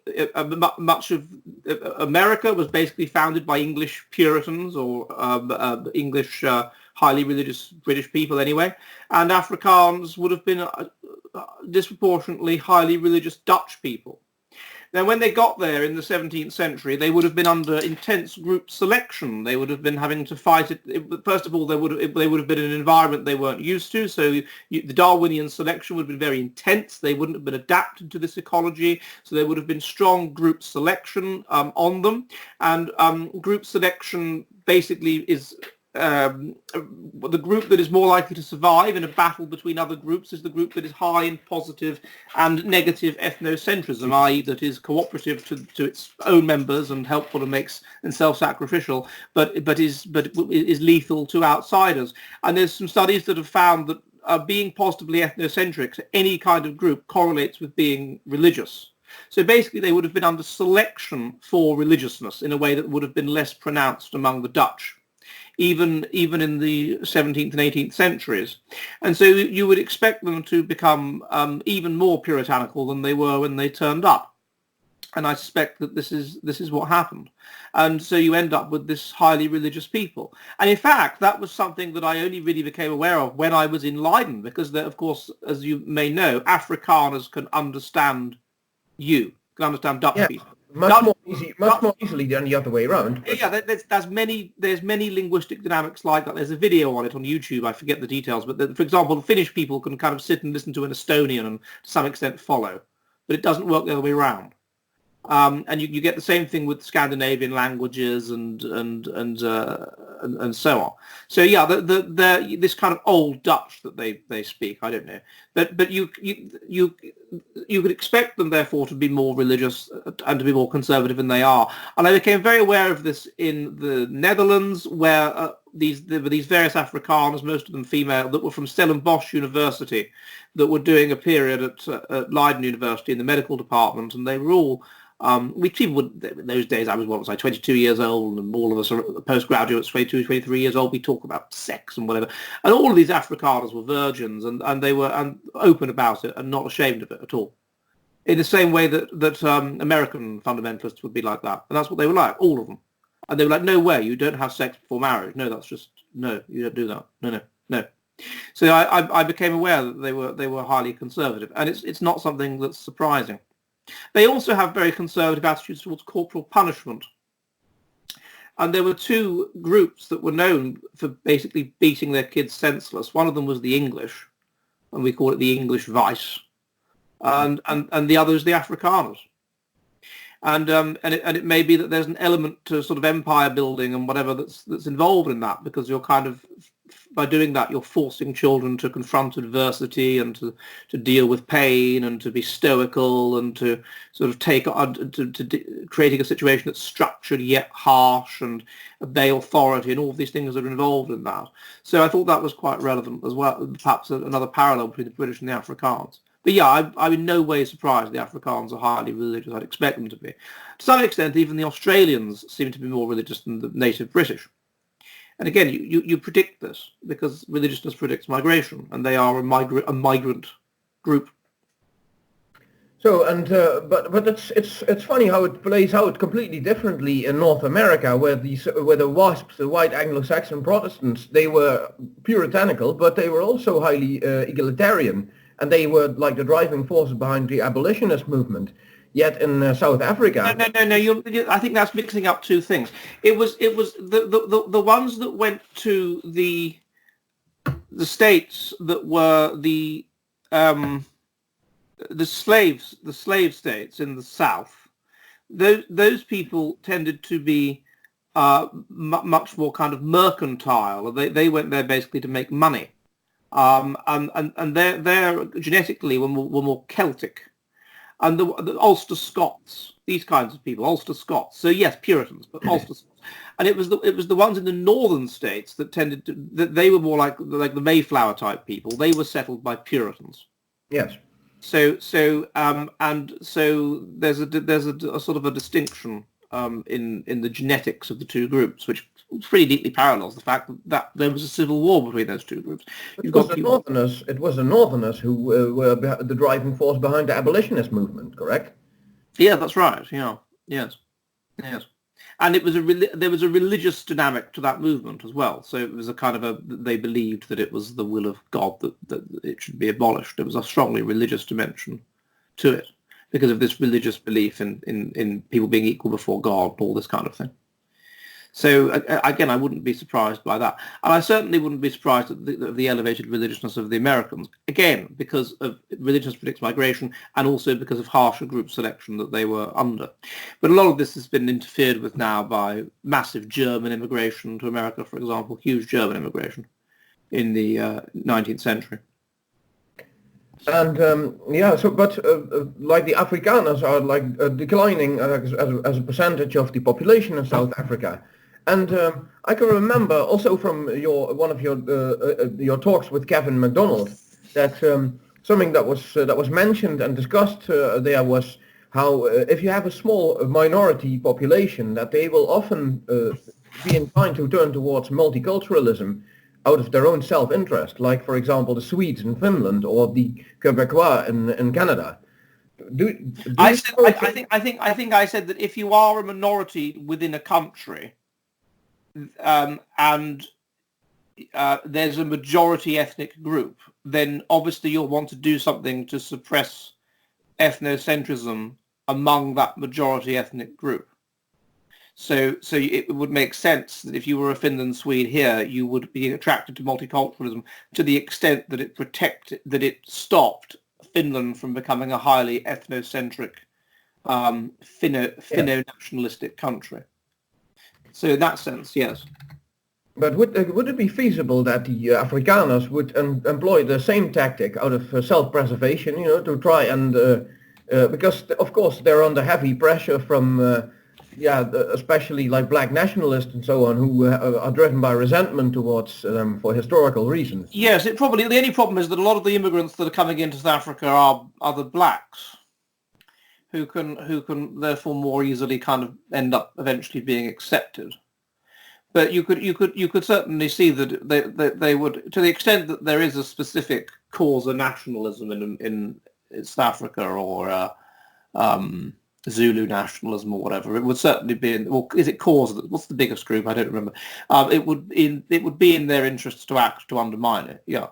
much of America was basically founded by English Puritans, or English highly religious British people anyway, and Afrikaans would have been disproportionately highly religious Dutch people. Then when they got there in the 17th century, they would have been under intense group selection. They would have been having to fight it. First of all, they would have been in an environment they weren't used to. So the Darwinian selection would have been very intense. They wouldn't have been adapted to this ecology. So there would have been strong group selection on them. And group selection basically is the group that is more likely to survive in a battle between other groups is the group that is high in positive and negative ethnocentrism, i.e. that is cooperative to its own members and helpful and self-sacrificial, but is lethal to outsiders. And there's some studies that have found that being positively ethnocentric, any kind of group, correlates with being religious. So basically they would have been under selection for religiousness in a way that would have been less pronounced among the Dutch, even in the 17th and 18th centuries. And so you would expect them to become even more puritanical than they were when they turned up. And I suspect that this is what happened. And so you end up with this highly religious people. And in fact, that was something that I only really became aware of when I was in Leiden, because of course, as you may know, Afrikaners can understand Dutch people. Much more easily than the other way around. But... Yeah, there's many linguistic dynamics like that. There's a video on it on YouTube. I forget the details, but for example, the Finnish people can kind of sit and listen to an Estonian and to some extent follow, but it doesn't work the other way around. And you get the same thing with Scandinavian languages and so on. So yeah, this kind of old Dutch that they speak, I don't know, but you could expect them therefore to be more religious and to be more conservative than they are. And I became very aware of this in the Netherlands, where there were these various Afrikaners, most of them female, that were from Stellenbosch University, that were doing a period at Leiden University in the medical department, and they were all. People would, in those days, I was 22 years old, and all of us are postgraduates, 22, 23 years old. We talk about sex and whatever, and all of these Afrikaners were virgins, and they were open about it and not ashamed of it at all. In the same way that American fundamentalists would be like that, and that's what they were like, all of them. And they were like, no way, you don't have sex before marriage. No, that's just no, you don't do that. No. So I became aware that they were highly conservative, and it's not something that's surprising. They also have very conservative attitudes towards corporal punishment. And there were two groups that were known for basically beating their kids senseless. One of them was the English, and we call it the English vice. And the other is the Afrikaners. And it may be that there's an element to sort of empire building and whatever that's involved in that, because you're kind of, by doing that, you're forcing children to confront adversity and to deal with pain and to be stoical and to sort of take on to creating a situation that's structured yet harsh and obey authority, and all of these things that are involved in that. So I thought that was quite relevant as well, perhaps another parallel between the British and the Afrikaans. But yeah, I'm in no way surprised the Afrikaans are highly religious. I'd expect them to be. To some extent, even the Australians seem to be more religious than the native British. And again, you predict this because religiousness predicts migration, and they are a migrant group. So, but it's funny how it plays out completely differently in North America, where the WASPs, the white Anglo-Saxon Protestants, they were puritanical, but they were also highly egalitarian. And they were like the driving force behind the abolitionist movement. Yet in South Africa, no. I think that's mixing up two things. It was the ones that went to the states that were the slave states in the South. Those people tended to be much more kind of mercantile. They went there basically to make money. And they're genetically were more Celtic, and the Ulster Scots, these kinds of people, Ulster Scots. So yes, Puritans, but Ulster Scots. And it was the ones in the northern states that tended to, that they were more like the Mayflower type people. They were settled by Puritans. Yes. So there's a sort of a distinction in the genetics of the two groups, which pretty neatly parallels the fact that there was a civil war between those two groups. It was the Northerners who were the driving force behind the abolitionist movement, correct? Yeah, that's right. Yeah, yes, and there was a religious dynamic to that movement as well. So it was a kind of they believed that it was the will of God that it should be abolished. There was a strongly religious dimension to it. because of this religious belief in people being equal before God, all this kind of thing. So again, I wouldn't be surprised by that. And I certainly wouldn't be surprised at the elevated religiousness of the Americans, again, because of religiousness predicts migration and also because of harsher group selection that they were under. But a lot of this has been interfered with now by massive German immigration to America, for example, huge German immigration in the 19th century. And like the Afrikaners are like declining as a percentage of the population in South Africa. And I can remember also from one of your talks with Kevin MacDonald that something that was mentioned and discussed there was how if you have a small minority population, that they will often be inclined to turn towards multiculturalism out of their own self-interest, like for example the Swedes in Finland or the Quebecois in Canada. I think I said that if you are a minority within a country, and there's a majority ethnic group, then obviously you'll want to do something to suppress ethnocentrism among that majority ethnic group. So it would make sense that if you were a Finland Swede here, you would be attracted to multiculturalism to the extent that it stopped Finland from becoming a highly ethnocentric, Finno-nationalistic country. So in that sense, yes. But would it be feasible that the Afrikaners would employ the same tactic out of self-preservation, to try and because of course they're under heavy pressure from especially like black nationalists and so on, who are driven by resentment towards them for historical reasons. Yes, the only problem is that a lot of the immigrants that are coming into South Africa are the blacks, who can therefore more easily kind of end up eventually being accepted. But you could certainly see that they would, to the extent that there is a specific cause of nationalism in South Africa or Zulu nationalism or whatever, it would certainly be is it cause? What's the biggest group? I don't remember. It would be in their interests to act to undermine it. Yeah.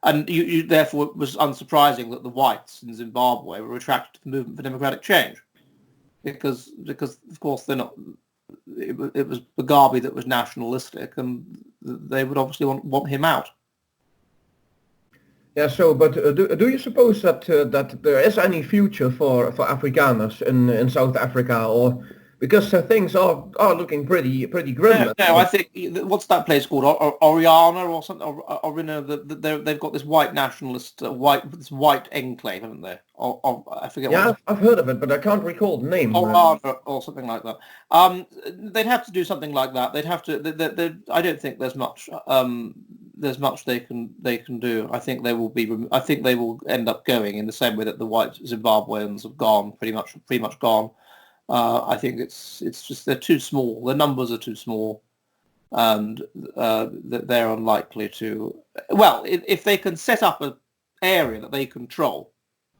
And you therefore it was unsurprising that the whites in Zimbabwe were attracted to the movement for democratic change, because of course they're not. It was Mugabe that was nationalistic, and they would obviously want him out. Yeah. So, but do you suppose that there is any future for Afrikaners in South Africa, or because things are looking pretty grim? No, I think what's that place called? Oriana or something? Orina? They've got this white nationalist, white enclave, haven't they? I forget. Yeah, I've heard of it, but I can't recall the name. Oriana or something like that. They'd have to do something like that. They'd have to. I don't think there's much. There's much they can do. I think they will end up going in the same way that the white Zimbabweans have gone, pretty much gone. I think it's just they're too small. The numbers are too small, and they're unlikely to. Well, if they can set up an area that they control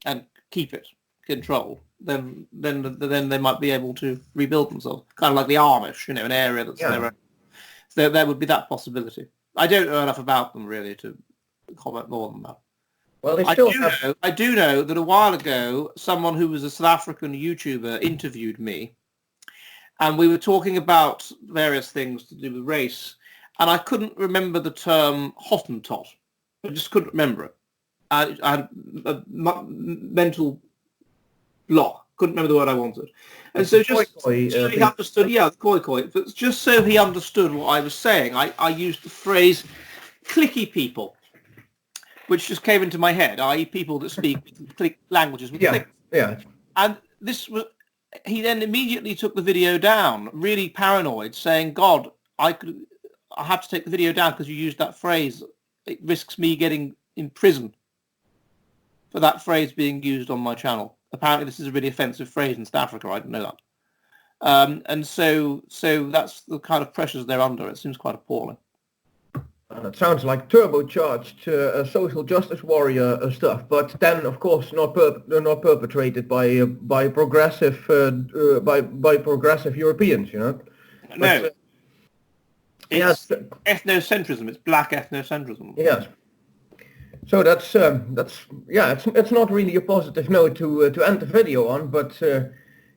and keep it controlled, then they might be able to rebuild themselves, kind of like the Amish, an area that's their own. So there would be that possibility. I don't know enough about them really to comment more than that. Well, I do know that a while ago, someone who was a South African YouTuber interviewed me, and we were talking about various things to do with race, and I couldn't remember the term Hottentot. I just couldn't remember it. I had a mental block. Couldn't remember the word I wanted. And so just so he understood, the koi. But just so he understood what I was saying, I used the phrase clicky people, which just came into my head, i.e. people that speak languages with clicks. Yeah. And he then immediately took the video down, really paranoid, saying, God, I have to take the video down because you used that phrase. It risks me getting in prison for that phrase being used on my channel. Apparently this is a really offensive phrase in South Africa. I didn't know that. And so that's the kind of pressures they're under. It seems quite appalling. It sounds like turbocharged social justice warrior stuff, but then of course not perpetrated by progressive Europeans, No, it's ethnocentrism. It's black ethnocentrism. Yes. So it's not really a positive note to end the video on, but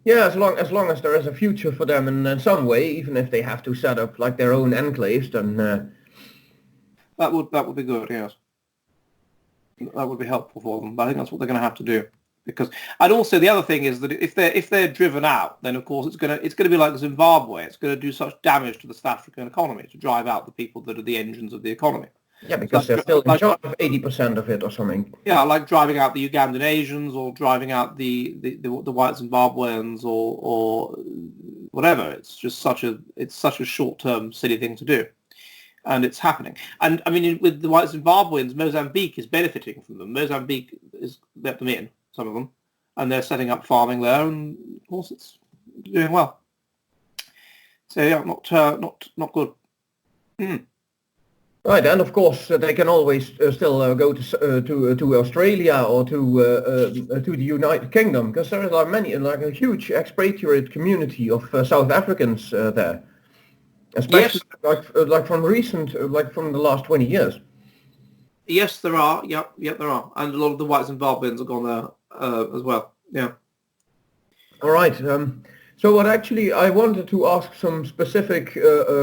yeah, as long as there is a future for them in some way, even if they have to set up like their own enclaves, then that would be good. Yes, that would be helpful for them. But I think that's what they're going to have to do. And also the other thing is that if they're driven out, then of course it's going to be like Zimbabwe. It's going to do such damage to the South African economy to drive out the people that are the engines of the economy. Yeah, because they're still in charge of 80% of it or something. Yeah, like driving out the Ugandan Asians or driving out the white Zimbabweans or whatever. It's just such a short-term silly thing to do, and it's happening. And I mean, with the white Zimbabweans, Mozambique is benefiting from them. Mozambique has let them in, some of them, and they're setting up farming there, and of course it's doing well. So yeah, not good. Right, and of course they can always still go to Australia or to the United Kingdom, because there are many, like a huge expatriate community of South Africans there, especially like from from the last 20 years. Yes, there are. Yep, there are, and a lot of the white Zimbabweans have gone there as well. Yeah. All right. So what actually I wanted to ask some specific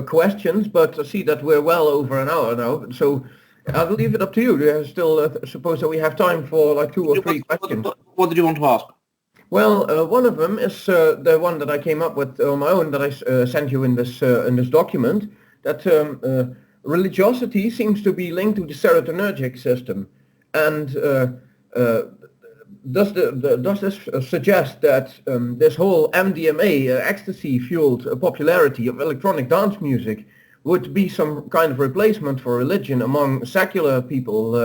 questions, but I see that we're well over an hour now, so I'll leave it up to you. Do you still suppose that we have time for like 2 or 3 questions? What did you want to ask? Well, one of them is the one that I came up with on my own that I sent you in this document, that religiosity seems to be linked to the serotonergic system, and does this suggest that this whole MDMA, ecstasy-fueled popularity of electronic dance music would be some kind of replacement for religion among secular people?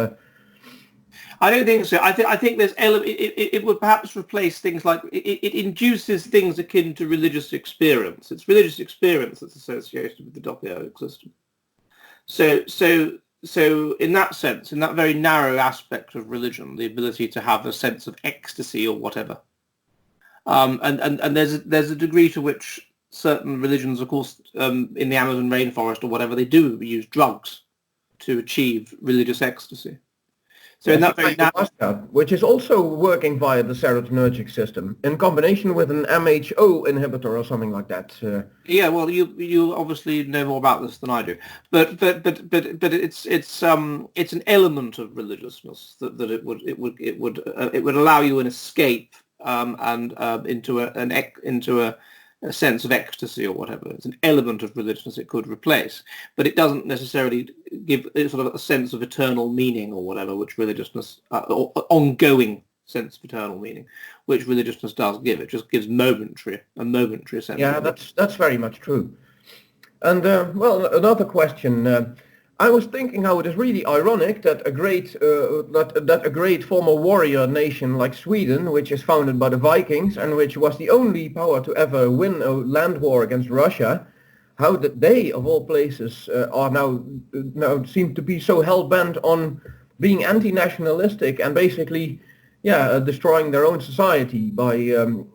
I don't think so. I think there's it would perhaps replace things like it induces things akin to religious experience. It's religious experience that's associated with the doppiotic system. So in that sense, in that very narrow aspect of religion, the ability to have a sense of ecstasy or whatever, and there's a degree to which certain religions, of course, in the Amazon rainforest or whatever, they do use drugs to achieve religious ecstasy. So in that very which is also working via the serotonergic system in combination with an MHO inhibitor or something like that. Yeah, well, you obviously know more about this than I do, but it's an element of religiousness that it would allow you an escape and into a sense of ecstasy or whatever. It's an element of religiousness it could replace, but it doesn't necessarily give sort of a sense of eternal meaning or whatever, which religiousness, or ongoing sense of eternal meaning, which religiousness does give. It just gives a momentary sense. Yeah, that's very much true. And well, another question. I was thinking how it is really ironic that a great former warrior nation like Sweden, which is founded by the Vikings and which was the only power to ever win a land war against Russia, how that they, of all places, are now seem to be so hell-bent on being anti-nationalistic and basically, destroying their own society by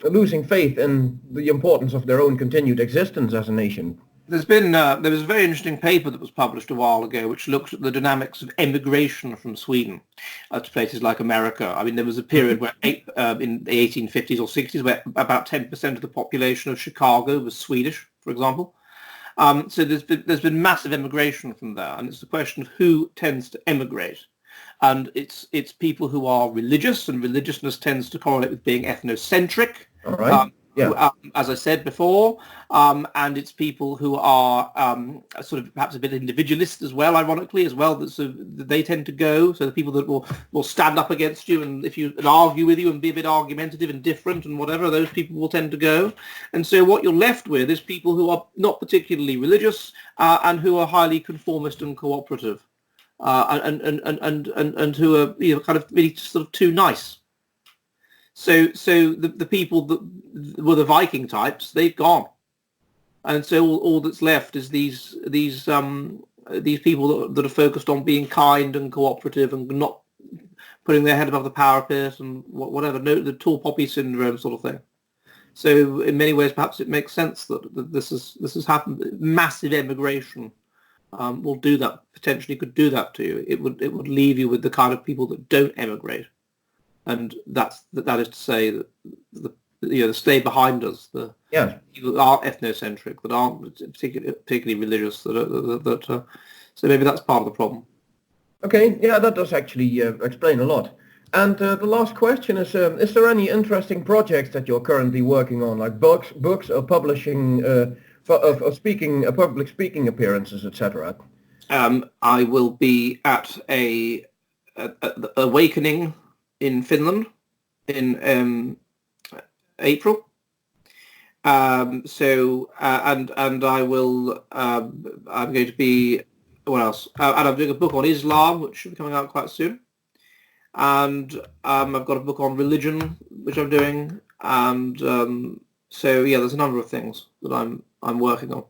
losing faith in the importance of their own continued existence as a nation. There was a very interesting paper that was published a while ago which looked at the dynamics of emigration from Sweden to places like America. I mean, there was a period where in the 1850s or 60s where about 10% of the population of Chicago was Swedish, for example. So there's been massive emigration from there, and it's the question of who tends to emigrate. And it's people who are religious, and religiousness tends to correlate with being ethnocentric. All right. As I said before, and it's people who are sort of perhaps a bit individualist as well, ironically as well. So they tend to go. So the people that will stand up against you and argue with you and be a bit argumentative and different and whatever, those people will tend to go. And so what you're left with is people who are not particularly religious and who are highly conformist and cooperative, and who are kind of really sort of too nice. So the people that were the Viking types, they've gone, and so all that's left is these people that are focused on being kind and cooperative and not putting their head above the parapet and whatever, the tall poppy syndrome sort of thing. So in many ways, perhaps it makes sense that this has happened. Massive emigration will do that, potentially could do that to you. It would leave you with the kind of people that don't emigrate, and that is to say that the stay behind us, the people that aren't ethnocentric, that aren't particularly religious, so maybe that's part of the problem. Okay, yeah, that does actually explain a lot. And the last question is there any interesting projects that you're currently working on, like books or publishing, or speaking, public speaking appearances, etc.? I will be at a awakening in Finland in April. So and I will. I'm going to be. What else? And I'm doing a book on Islam, which should be coming out quite soon. And I've got a book on religion, which I'm doing. And so yeah, there's a number of things that I'm working on.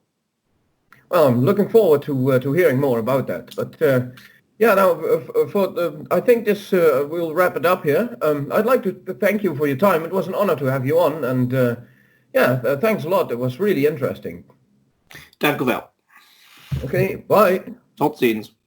Well, I'm looking forward to hearing more about that. But yeah, now I think this we'll wrap it up here. I'd like to thank you for your time. It was an honor to have you on, and thanks a lot. It was really interesting. Dank u wel. Okay, bye. Tot ziens.